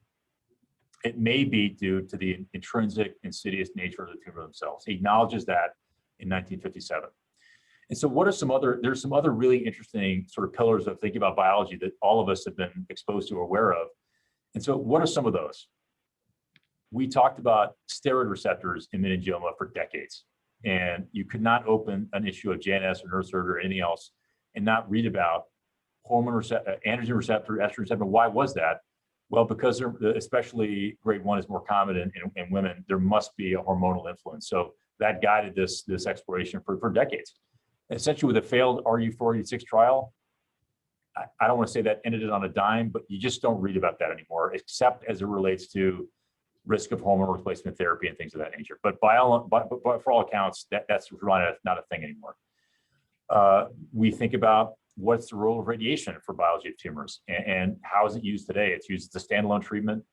It may be due to the intrinsic insidious nature of the tumor themselves. He acknowledges that in 1957. And so there's some other really interesting sort of pillars of thinking about biology that all of us have been exposed to or aware of. And so what are some of those? We talked about steroid receptors in meningioma for decades. And you could not open an issue of JNS or neurosurgery or anything else and not read about hormone receptor, androgen receptor, estrogen receptor. Why was that? Well, because especially grade 1 is more common in women, there must be a hormonal influence. So that guided this exploration for decades. Essentially, with a failed RU486 trial, I don't want to say that ended it on a dime, but you just don't read about that anymore, except as it relates to risk of hormone replacement therapy and things of that nature. But for all accounts, that's not a thing anymore. We think about what's the role of radiation for biology of tumors and how is it used today? It's used as a standalone treatment,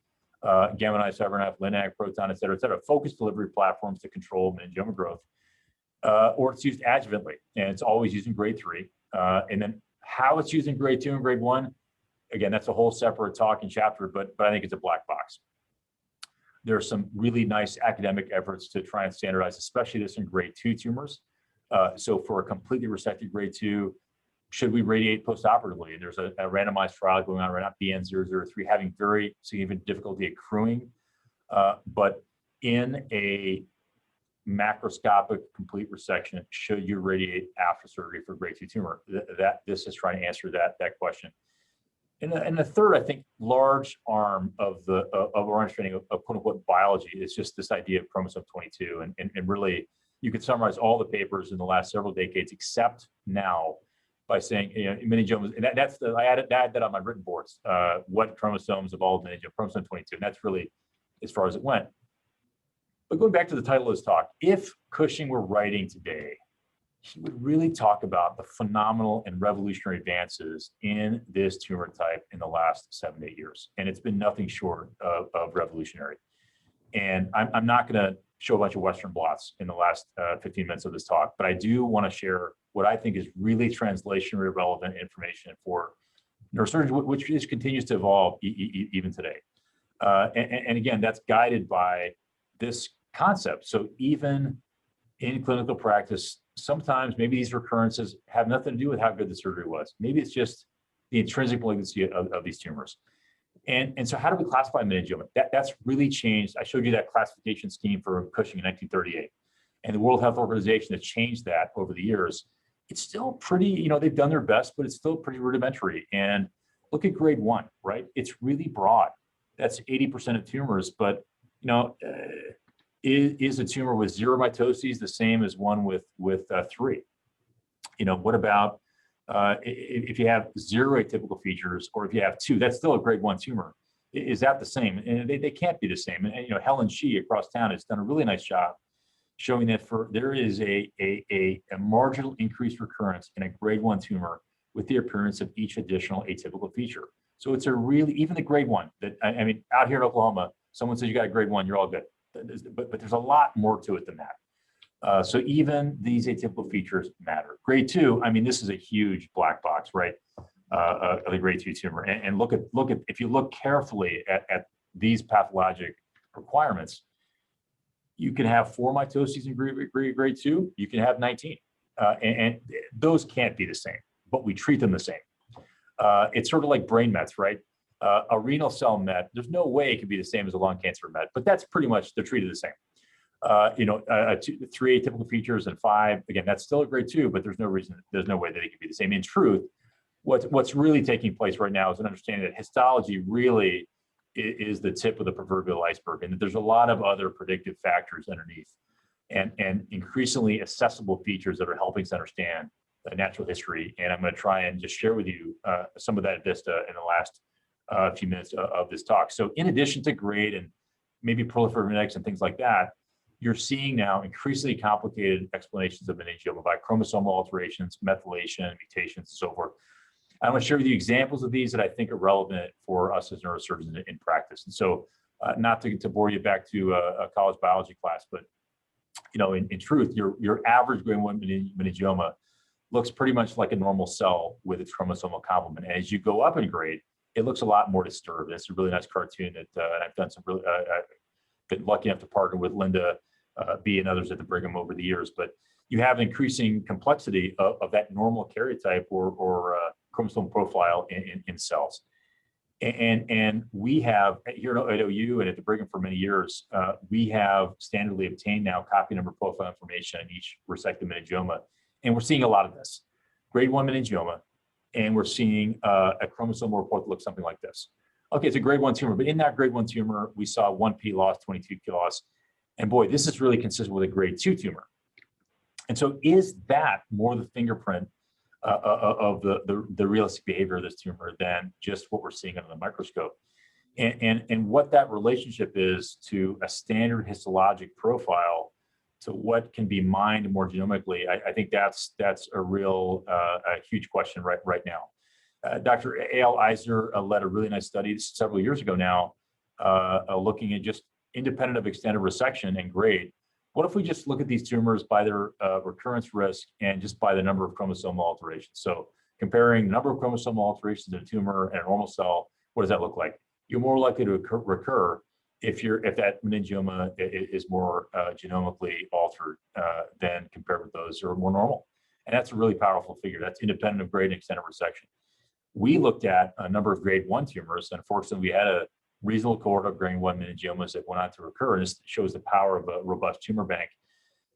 gamma knife, cybernaf, LINAC, proton, et cetera, focused delivery platforms to control meningioma growth, or it's used adjuvantly, and it's always used in grade 3. And then how it's used in grade 2 and grade 1, again, that's a whole separate talk and chapter, but I think it's a black box. There are some really nice academic efforts to try and standardize, especially this in grade 2 tumors. So for a completely resected grade 2, should we radiate postoperatively? And there's a randomized trial going on right now, BN003, having very significant difficulty accruing. But in a macroscopic complete resection, should you radiate after surgery for grade 2 tumor? This is trying to answer that question. And the third, I think, large arm of our understanding of quote unquote biology is just this idea of chromosome 22. And really, you could summarize all the papers in the last several decades, except now, by saying, meningiomas, and I added that on my written boards. What chromosomes evolved meningioma? Chromosome 22, and that's really as far as it went. But going back to the title of this talk, if Cushing were writing today, he would really talk about the phenomenal and revolutionary advances in this tumor type in the last 7 to 8 years. And it's been nothing short of revolutionary. And I'm not going to show a bunch of Western blots in the last 15 minutes of this talk, but I do want to share what I think is really translationally relevant information for neurosurgery, which continues to evolve even today. And again, that's guided by this concept. So even in clinical practice, sometimes maybe these recurrences have nothing to do with how good the surgery was. Maybe it's just the intrinsic malignancy of these tumors. And so how do we classify meningioma? That's really changed. I showed you that classification scheme for Cushing in 1938. And the World Health Organization has changed that over the years. It's still pretty, they've done their best, but it's still pretty rudimentary. And look at grade 1, right? It's really broad. That's 80% of tumors, but is a tumor with 0 mitoses the same as one with 3? What about if you have 0 atypical features, or if you have 2, that's still a grade 1 tumor. Is that the same? And they can't be the same. And Helen Shee across town has done a really nice job showing that there is a marginal increased recurrence in a grade 1 tumor with the appearance of each additional atypical feature. So it's a really, even the grade 1, that I mean, out here in Oklahoma, someone says you got a grade 1, you're all good. But there's a lot more to it than that. So even these atypical features matter. Grade 2, I mean, this is a huge black box, right? Of the grade 2 tumor. And look at, if you look carefully at these pathologic requirements, you can have 4 mitoses in grade 2, you can have 19. And those can't be the same, but we treat them the same. It's sort of like brain mets, right? A renal cell met, there's no way it could be the same as a lung cancer met, but that's pretty much, they're treated the same. 3 atypical features and 5, again, that's still a grade 2, but there's no way that it could be the same. In truth, what's really taking place right now is an understanding that histology really is the tip of the proverbial iceberg, and that there's a lot of other predictive factors underneath and increasingly accessible features that are helping us understand the natural history. And I'm going to try and just share with you some of that vista in the last few minutes of this talk. So in addition to grade and maybe proliferative genetics and things like that, you're seeing now increasingly complicated explanations of meningioma by chromosomal alterations, methylation, mutations, and so forth. I'm going to share with you examples of these that I think are relevant for us as neurosurgeons in practice. And so, not to bore you back to a college biology class, but in truth, your average grade 1 meningioma looks pretty much like a normal cell with its chromosomal complement. And as you go up in grade, it looks a lot more disturbed. It's a really nice cartoon that I've done some really, been lucky enough to partner with Linda B and others at the Brigham over the years. But you have increasing complexity of that normal karyotype or chromosomal profile in cells. And we have here at OU and at the Brigham for many years, we have standardly obtained now copy number profile information on each resected meningioma. And we're seeing a lot of this. Grade 1 meningioma, and we're seeing a chromosomal report that looks something like this. Okay, it's a grade 1 tumor, but in that grade 1 tumor, we saw 1 P loss, 22 Q loss. And boy, this is really consistent with a grade 2 tumor. And so is that more the fingerprint of the realistic behavior of this tumor than just what we're seeing under the microscope? And what that relationship is to a standard histologic profile to what can be mined more genomically, I think that's a real a huge question right now. Dr. A.L. Eisner led a really nice study several years ago now, looking at just independent of extended resection and grade. What if we just look at these tumors by their recurrence risk and just by the number of chromosomal alterations? So comparing the number of chromosomal alterations in a tumor and a normal cell, what does that look like? You're more likely to recur if that meningioma is more genomically altered than compared with those who are more normal. And that's a really powerful figure. That's independent of grade and extended resection. We looked at a number of grade 1 tumors. Unfortunately, we had a reasonable cohort of grade 1 meningiomas that went on to recur, and this shows the power of a robust tumor bank.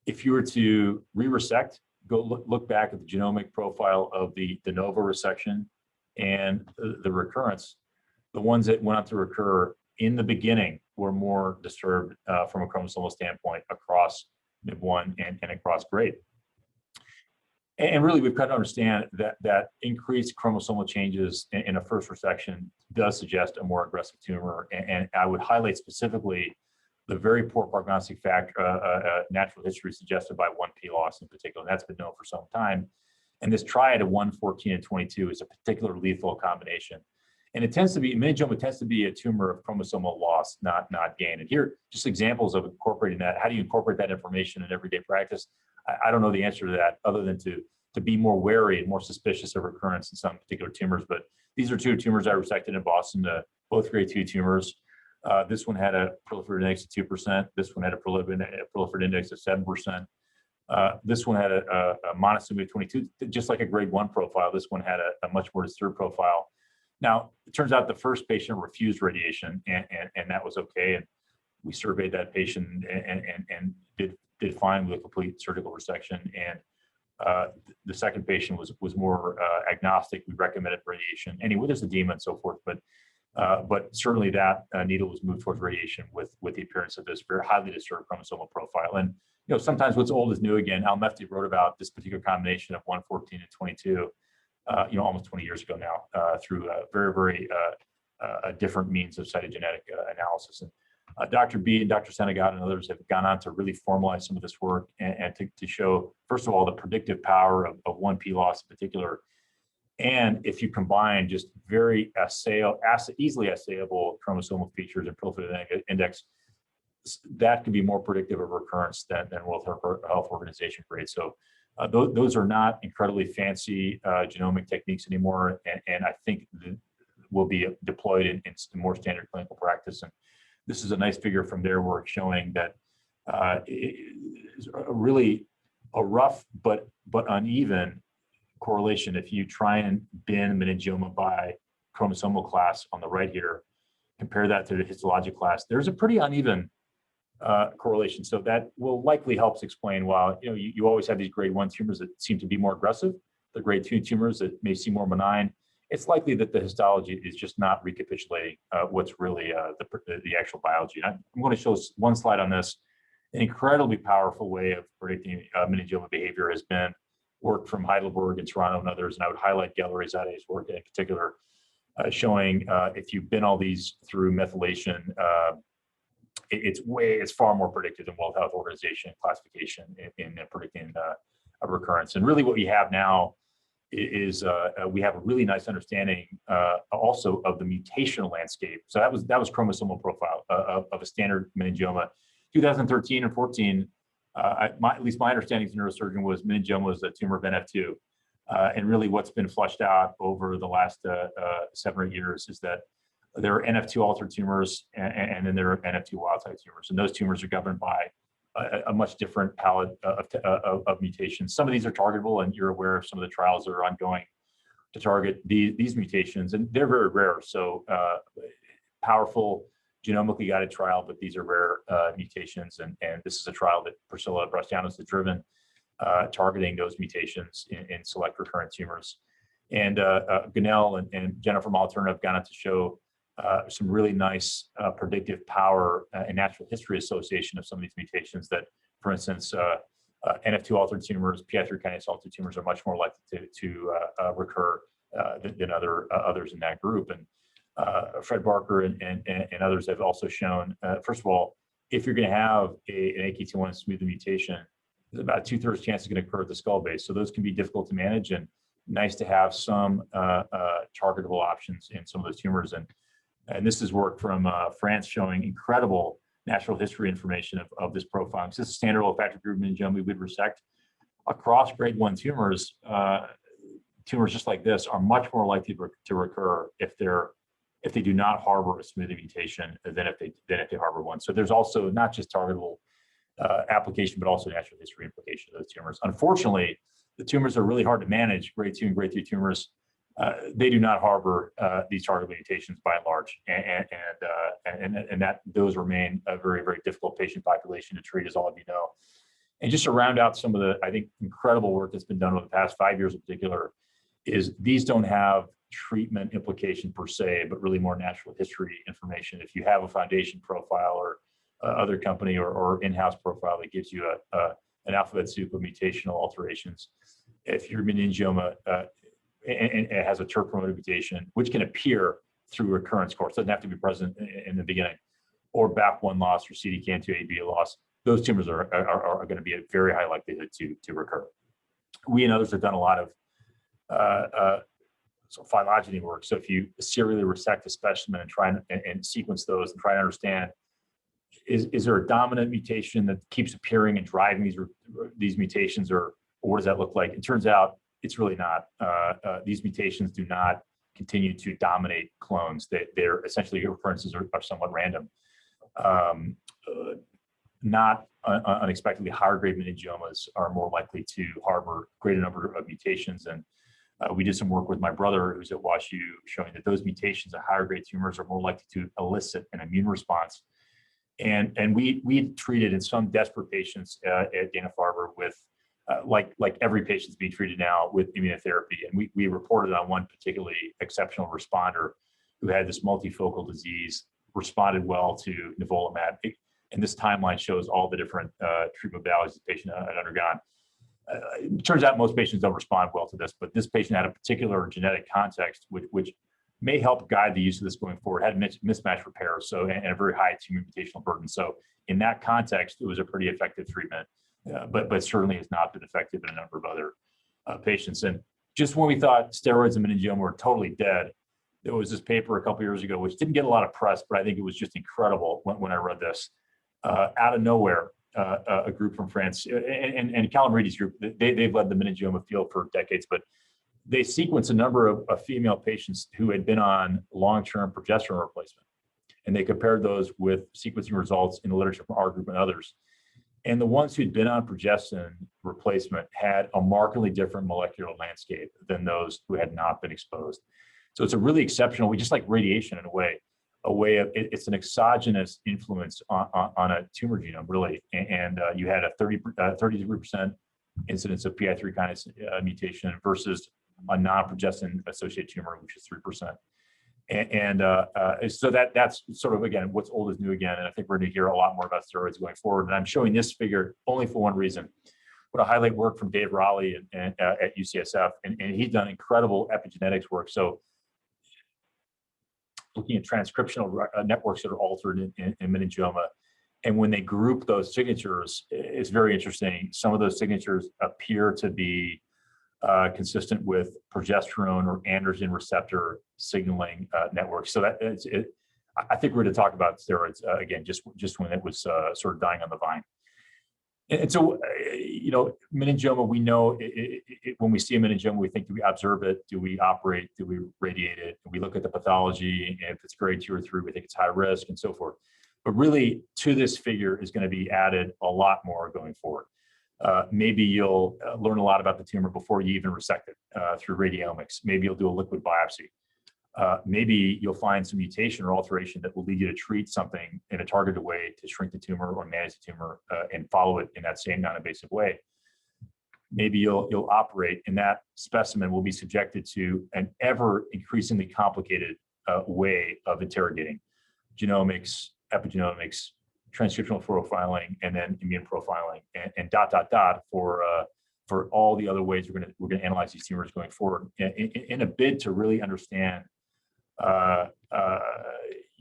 If you were to re-resect, go look back at the genomic profile of the de novo resection and the recurrence, the ones that went on to recur in the beginning were more disturbed from a chromosomal standpoint across MIB1 and across grade. And really, we've got to understand that increased chromosomal changes in a first resection does suggest a more aggressive tumor. And I would highlight specifically the very poor prognostic factor, natural history suggested by 1P loss in particular. And that's been known for some time. And this triad of 1, 14, and 22 is a particular lethal combination. And it tends to be, meningioma tends to be a tumor of chromosomal loss, not gain. And here, just examples of incorporating that. How do you incorporate that information in everyday practice? I don't know the answer to that other than to be more wary and more suspicious of recurrence in some particular tumors. But these are 2 tumors I resected in Boston, both grade 2 tumors. This one had a proliferative index of 2%. This one had a proliferative index of 7%. This one had a monosomy of 22, just like a grade 1 profile. This one had a much more disturbed profile. Now, it turns out the first patient refused radiation, and that was okay. And we surveyed that patient and did fine with a complete surgical resection. And the second patient was more agnostic. We recommended radiation anyway. There's edema and so forth, but certainly that needle was moved towards radiation with the appearance of this very highly disturbed chromosomal profile. And sometimes what's old is new again. Al Mefti wrote about this particular combination of 114 and 22, almost 20 years ago now, through very different means of cytogenetic analysis. And Dr. B and Dr. Senegat and others have gone on to really formalize some of this work and to show, first of all, the predictive power of 1P loss in particular. And if you combine just very easily assayable chromosomal features and proliferative index, that could be more predictive of recurrence than World Health Organization grade. So those are not incredibly fancy genomic techniques anymore, and I think will be deployed in more standard clinical practice. And this is a nice figure from their work showing that it's really a rough but uneven correlation. If you try and bin meningioma by chromosomal class on the right here, compare that to the histologic class, there's a pretty uneven correlation. So that will likely helps explain why you always have these grade 1 tumors that seem to be more aggressive, the grade 2 tumors that may seem more benign. It's likely that the histology is just not recapitulating what's really the actual biology. And I'm going to show one slide on this. An incredibly powerful way of predicting meningioma behavior has been work from Heidelberg and Toronto and others, and I would highlight Galerizade's work in particular, showing if you bin all these through methylation, it's far more predictive than World Health Organization classification in predicting a recurrence. And really what we have now is we have a really nice understanding also of the mutational landscape. So that was chromosomal profile of a standard meningioma. 2013 and 14, at least my understanding as a neurosurgeon was meningioma was a tumor of NF2. And really what's been fleshed out over the last 7 or 8 years is that there are NF2 altered tumors and then there are NF2 wild type tumors. And those tumors are governed by a much different palette of mutations. Some of these are targetable, and you're aware of some of the trials that are ongoing to target these mutations, and they're very rare. So powerful genomically guided trial, but these are rare mutations. And this is a trial that Priscilla Brascianos has driven, targeting those mutations in select recurrent tumors. And Gunnell and Jennifer Malturn have gone on to show some really nice predictive power and natural history association of some of these mutations that, for instance, NF2 altered tumors, PI3 kinase altered tumors are much more likely to recur than others in that group. And Fred Barker and others have also shown, first of all, if you're going to have an AKT1 smooth mutation, there's about a 2/3 chance it's going to occur at the skull base. So those can be difficult to manage, and nice to have some targetable options in some of those tumors. And this is work from France showing incredible natural history information of this profile. This is a standard olfactory groove meningioma we would resect across grade 1 tumors. Tumors just like this are much more likely to recur if they do not harbor a smoothing mutation than if they harbor one. So there's also not just targetable application, but also natural history implication of those tumors. Unfortunately, the tumors are really hard to manage. Grade 2 and grade 3 tumors, they do not harbor these targetable mutations by and large, and that those remain a very, very difficult patient population to treat, as all of you know. And just to round out some of the, I think, incredible work that's been done over the past 5 years in particular, is these don't have treatment implication per se, but really more natural history information. If you have a foundation profile or other company or in-house profile that gives you an alphabet soup of mutational alterations, if your meningioma and it has a TERT promoted mutation, which can appear through recurrence course, doesn't have to be present in the beginning, or BAP1 loss or CDKN2A/B loss, those tumors are going to be a very high likelihood to recur. We and others have done a lot of phylogeny work. So if you serially resect a specimen and try and sequence those and try to understand, is there a dominant mutation that keeps appearing and driving these mutations, or what does that look like? It turns out it's really not. These mutations do not continue to dominate clones. They're essentially recurrences are somewhat random. Not unexpectedly, higher grade meningiomas are more likely to harbor greater number of mutations. And we did some work with my brother who's at WashU showing that those mutations at higher grade tumors are more likely to elicit an immune response. And we treated in some desperate patients at Dana-Farber with, like every patient's being treated now, with immunotherapy. And we reported on one particularly exceptional responder who had this multifocal disease, responded well to nivolumab. And this timeline shows all the different treatment modalities the patient had undergone. It turns out most patients don't respond well to this, but this patient had a particular genetic context which may help guide the use of this going forward. It had mismatch repair, so and a very high tumor mutational burden. So in that context, it was a pretty effective treatment, but certainly has not been effective in a number of other patients. And just when we thought steroids and meningioma were totally dead, there was this paper a couple years ago, which didn't get a lot of press, but I think it was just incredible when I read this. Out of nowhere, a group from France, and Callum Reedy's group, they've led the meningioma field for decades, but they sequenced a number of female patients who had been on long-term progesterone replacement. And they compared those with sequencing results in the literature from our group and others. And the ones who'd been on progesterone replacement had a markedly different molecular landscape than those who had not been exposed. So it's a really exceptional, just like radiation in a way of, it's an exogenous influence on a tumor genome, really. And you had a 33% incidence of PI3 kinase mutation versus a non-progestin associated tumor, which is 3%. So that's sort of, again, what's old is new again. And I think we're going to hear a lot more about steroids going forward. And I'm showing this figure only for one reason. I want to highlight work from Dave Raleigh at UCSF, and he's done incredible epigenetics work. So looking at transcriptional networks that are altered in meningioma. And when they group those signatures, it's very interesting. Some of those signatures appear to be consistent with progesterone or androgen receptor signaling networks. So I think we're going to talk about steroids again, just when it was sort of dying on the vine. And so, meningioma, we know when we see a meningioma, we think, do we observe it? Do we operate? Do we radiate it? We look at the pathology, and if it's grade 2 or 3, we think it's high risk and so forth. But really, to this figure is going to be added a lot more going forward. Maybe you'll learn a lot about the tumor before you even resect it through radiomics. Maybe you'll do a liquid biopsy. Maybe you'll find some mutation or alteration that will lead you to treat something in a targeted way to shrink the tumor or manage the tumor and follow it in that same non-invasive way. Maybe you'll operate, and that specimen will be subjected to an ever increasingly complicated way of interrogating genomics, epigenomics, transcriptional profiling, and then immune profiling, and for all the other ways we're gonna analyze these tumors going forward in a bid to really understand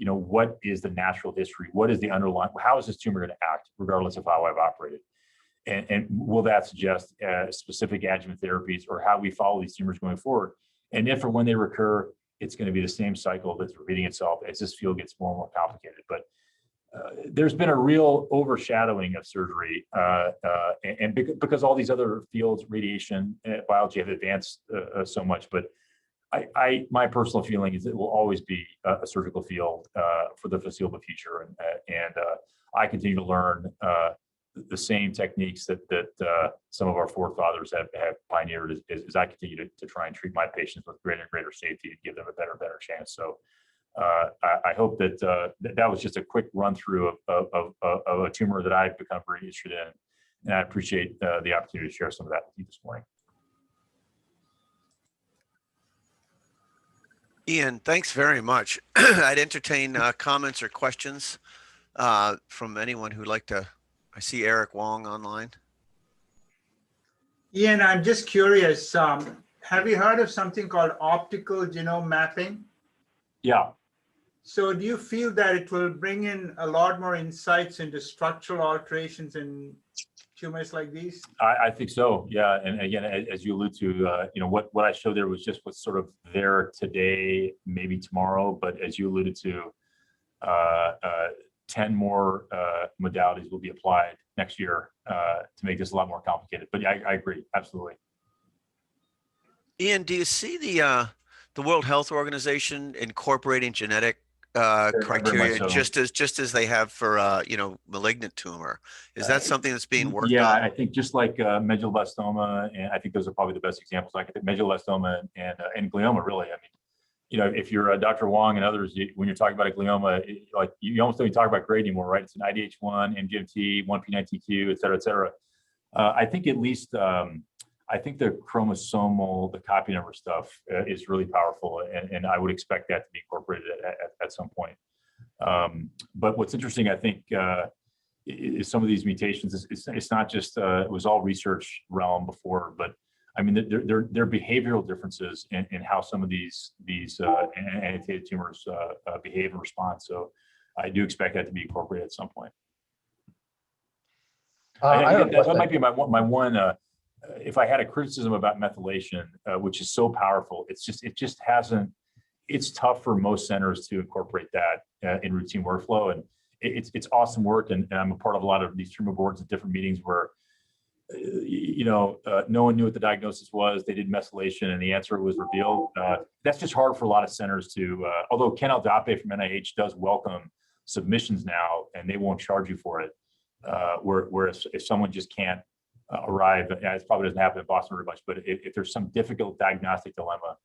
what is the natural history, what is the underlying, how is this tumor going to act regardless of how I've operated, and will that suggest specific adjuvant therapies or how we follow these tumors going forward, and if or when they recur, it's going to be the same cycle that's repeating itself as this field gets more and more complicated. But there's been a real overshadowing of surgery, and because all these other fields, radiation, biology, have advanced so much. But my personal feeling is it will always be a surgical field for the foreseeable future, and I continue to learn the same techniques that some of our forefathers have pioneered as I continue to try and treat my patients with greater and greater safety and give them a better chance. So. I hope that that was just a quick run through of a tumor that I've become very interested in, and I appreciate the opportunity to share some of that with you this morning. Ian, thanks very much. I'd entertain comments or questions from anyone who'd like to. I see Eric Wong online. Ian, I'm just curious. Have you heard of something called optical genome mapping? Yeah. So do you feel that it will bring in a lot more insights into structural alterations in tumors like these? I think so, yeah. And again, as you allude to, what I showed there was just what's sort of there today, maybe tomorrow, but as you alluded to, 10 more modalities will be applied next year to make this a lot more complicated. But yeah, I agree, absolutely. Ian, do you see the World Health Organization incorporating genetic criteria just as they have for malignant tumor? Is that something that's being worked on? Yeah, I think just like medulloblastoma, and I think those are probably the best examples. Like medulloblastoma and glioma, really. I mean, if you're Dr. Wong and others, when you're talking about a glioma, you almost don't even talk about grade anymore, right? It's an IDH1, MGMT, 1p19q, et cetera, et cetera. I think at least. I think the chromosomal, the copy number stuff is really powerful, and I would expect that to be incorporated at some point. But what's interesting, I think, is some of these mutations. It's not just it was all research realm before, but I mean, there are behavioral differences in how some of these annotated tumors behave and respond. So I do expect that to be incorporated at some point. That might be my one. If I had a criticism about methylation, which is so powerful, it just hasn't. It's tough for most centers to incorporate that in routine workflow, and it's awesome work. And I'm a part of a lot of these tumor boards at different meetings where, no one knew what the diagnosis was. They did methylation, and the answer was revealed. That's just hard for a lot of centers to. Although Ken Aldape from NIH does welcome submissions now, and they won't charge you for it. Whereas if someone just can't arrive, it probably doesn't happen in Boston very much, but if there's some difficult diagnostic dilemma,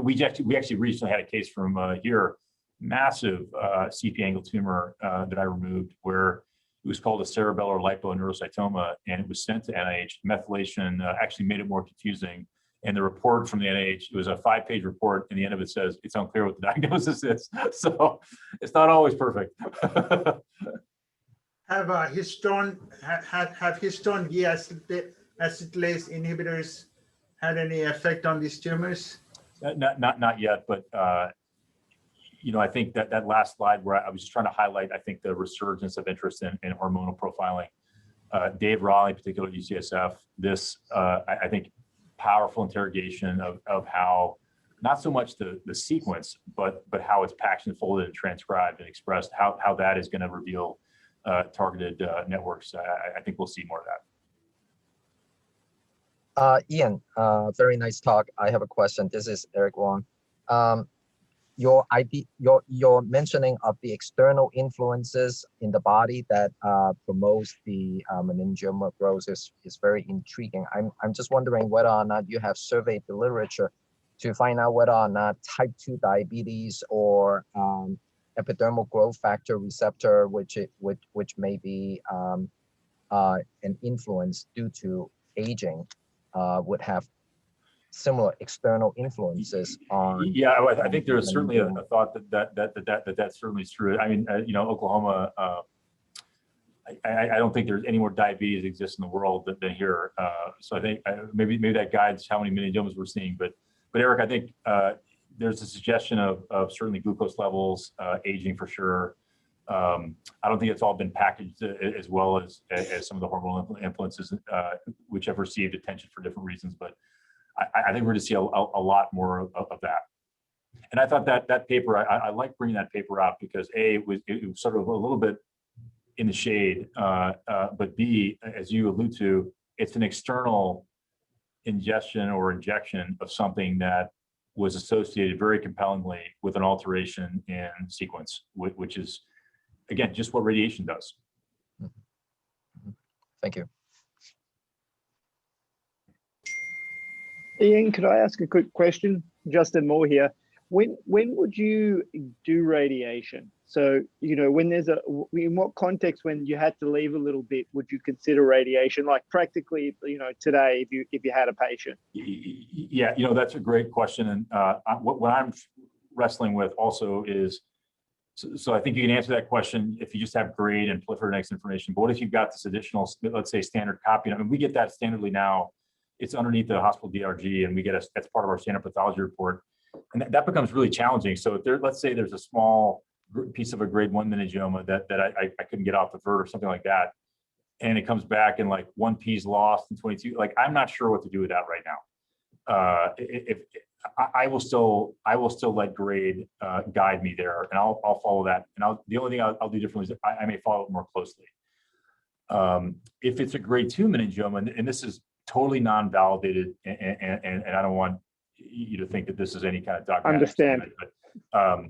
we actually recently had a case from here, massive CP angle tumor that I removed, where it was called a cerebellar liponeurocytoma, and it was sent to NIH. Methylation actually made it more confusing. And the report from the NIH, it was a 5-page report, and the end of it says it's unclear what the diagnosis is. So it's not always perfect. Have histone deacetylase inhibitors had any effect on these tumors? Not yet, but I think that last slide where I was just trying to highlight, I think the resurgence of interest in hormonal profiling. Dave Raleigh, in particular at UCSF, this I think powerful interrogation of how not so much the sequence, but how it's packaged and folded and transcribed and expressed, how that is going to reveal targeted networks. I think we'll see more of that. Ian, very nice talk. I have a question. This is Eric Wong. Your mentioning of the external influences in the body that promotes the meningioma growth is very intriguing. I'm just wondering whether or not you have surveyed the literature to find out whether or not type 2 diabetes or epidermal growth factor receptor, which may be an influence due to aging, would have similar external influences on. Yeah, I think there's certainly a thought that certainly is true. I mean, Oklahoma. I don't think there's any more diabetes exists in the world than here. So I think maybe that guides how many meningiomas we're seeing. But Eric, I think there's a suggestion of certainly glucose levels, aging for sure. I don't think it's all been packaged as well as some of the hormonal influences, which have received attention for different reasons. But I think we're going to see a lot more of that. And I thought that paper, I like bringing that paper out because it was sort of a little bit in the shade, but B, as you allude to, it's an external ingestion or injection of something that was associated very compellingly with an alteration in sequence, which is, again, just what radiation does. Thank you. Ian, could I ask a quick question? Justin Moore here. When would you do radiation? So, when in what context, when you had to leave a little bit, would you consider radiation? Like practically, today, if you had a patient. Yeah, that's a great question. And what I'm wrestling with also is, so I think you can answer that question if you just have grade and proliferative index information. But what if you've got this additional, let's say, standard copy? I mean, we get that standardly now. It's underneath the hospital DRG, and we get that's part of our standard pathology report. And that becomes really challenging. So if let's say there's a small piece of a grade 1 meningioma that I couldn't get off the vert or something like that, and it comes back and like 1 P is lost and 22, like I'm not sure what to do with that right now. If I will still let grade guide me there, and I'll follow that. And the only thing I'll do differently is I may follow it more closely. If it's a grade 2 meningioma, and this is totally non-validated, and I don't want you to think that this is any kind of dogmatic. Understand. But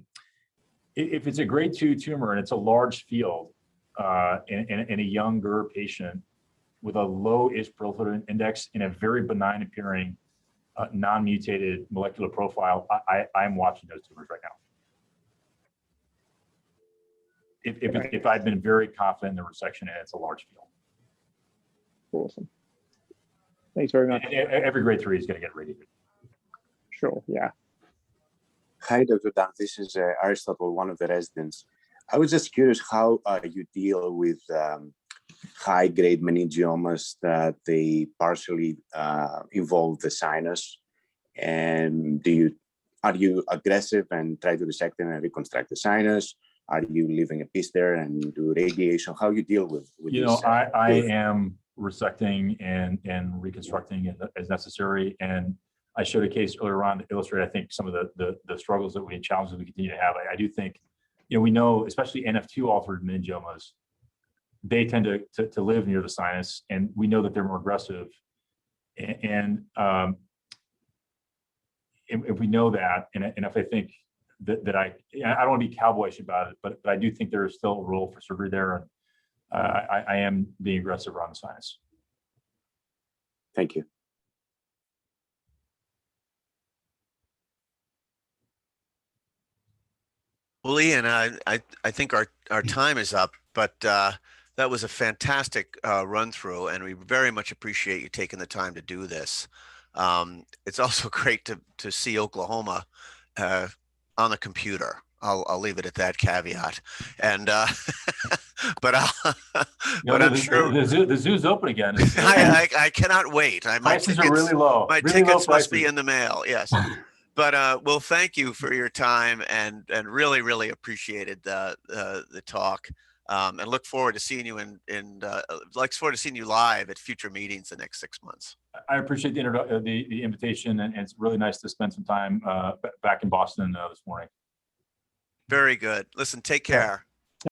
if it's a grade 2 tumor and it's a large field in a younger patient with a low proliferative index in a very benign appearing non-mutated molecular profile, I'm watching those tumors right now. If I've been very confident in the resection and it's a large field. Awesome. Thanks very much. And every grade 3 is going to get radiated. Sure, yeah. Hi, Dr. Dunn. This is Aristotle, one of the residents. I was just curious how you deal with high-grade meningiomas that they partially involve the sinus. And are you aggressive and try to resect it and reconstruct the sinus? Are you leaving a piece there and do radiation? How you deal with you know, I am resecting and reconstructing as necessary. And I showed a case earlier on to illustrate, I think, some of the struggles that we challenges we continue to have. I do think, you know, we know, especially NF2 altered meningiomas, they tend to live near the sinus, and we know that they're more aggressive. And if we know that, and if I think that I don't want to be cowboyish about it, but I do think there is still a role for surgery there, and I am being aggressive around the sinus. Thank you. Well, Ian, I think our time is up, but that was a fantastic run through, and we very much appreciate you taking the time to do this. It's also great to see Oklahoma on the computer. I'll leave it at that caveat. And but I'm sure the zoo's open again. I cannot wait. Prices are really low. My really tickets low must be in the mail. Yes. But well, thank you for your time, and really appreciated the talk, and look forward to seeing you look forward to seeing you live at future meetings the next 6 months. I appreciate the invitation, and it's really nice to spend some time back in Boston this morning. Very good. Listen, take care.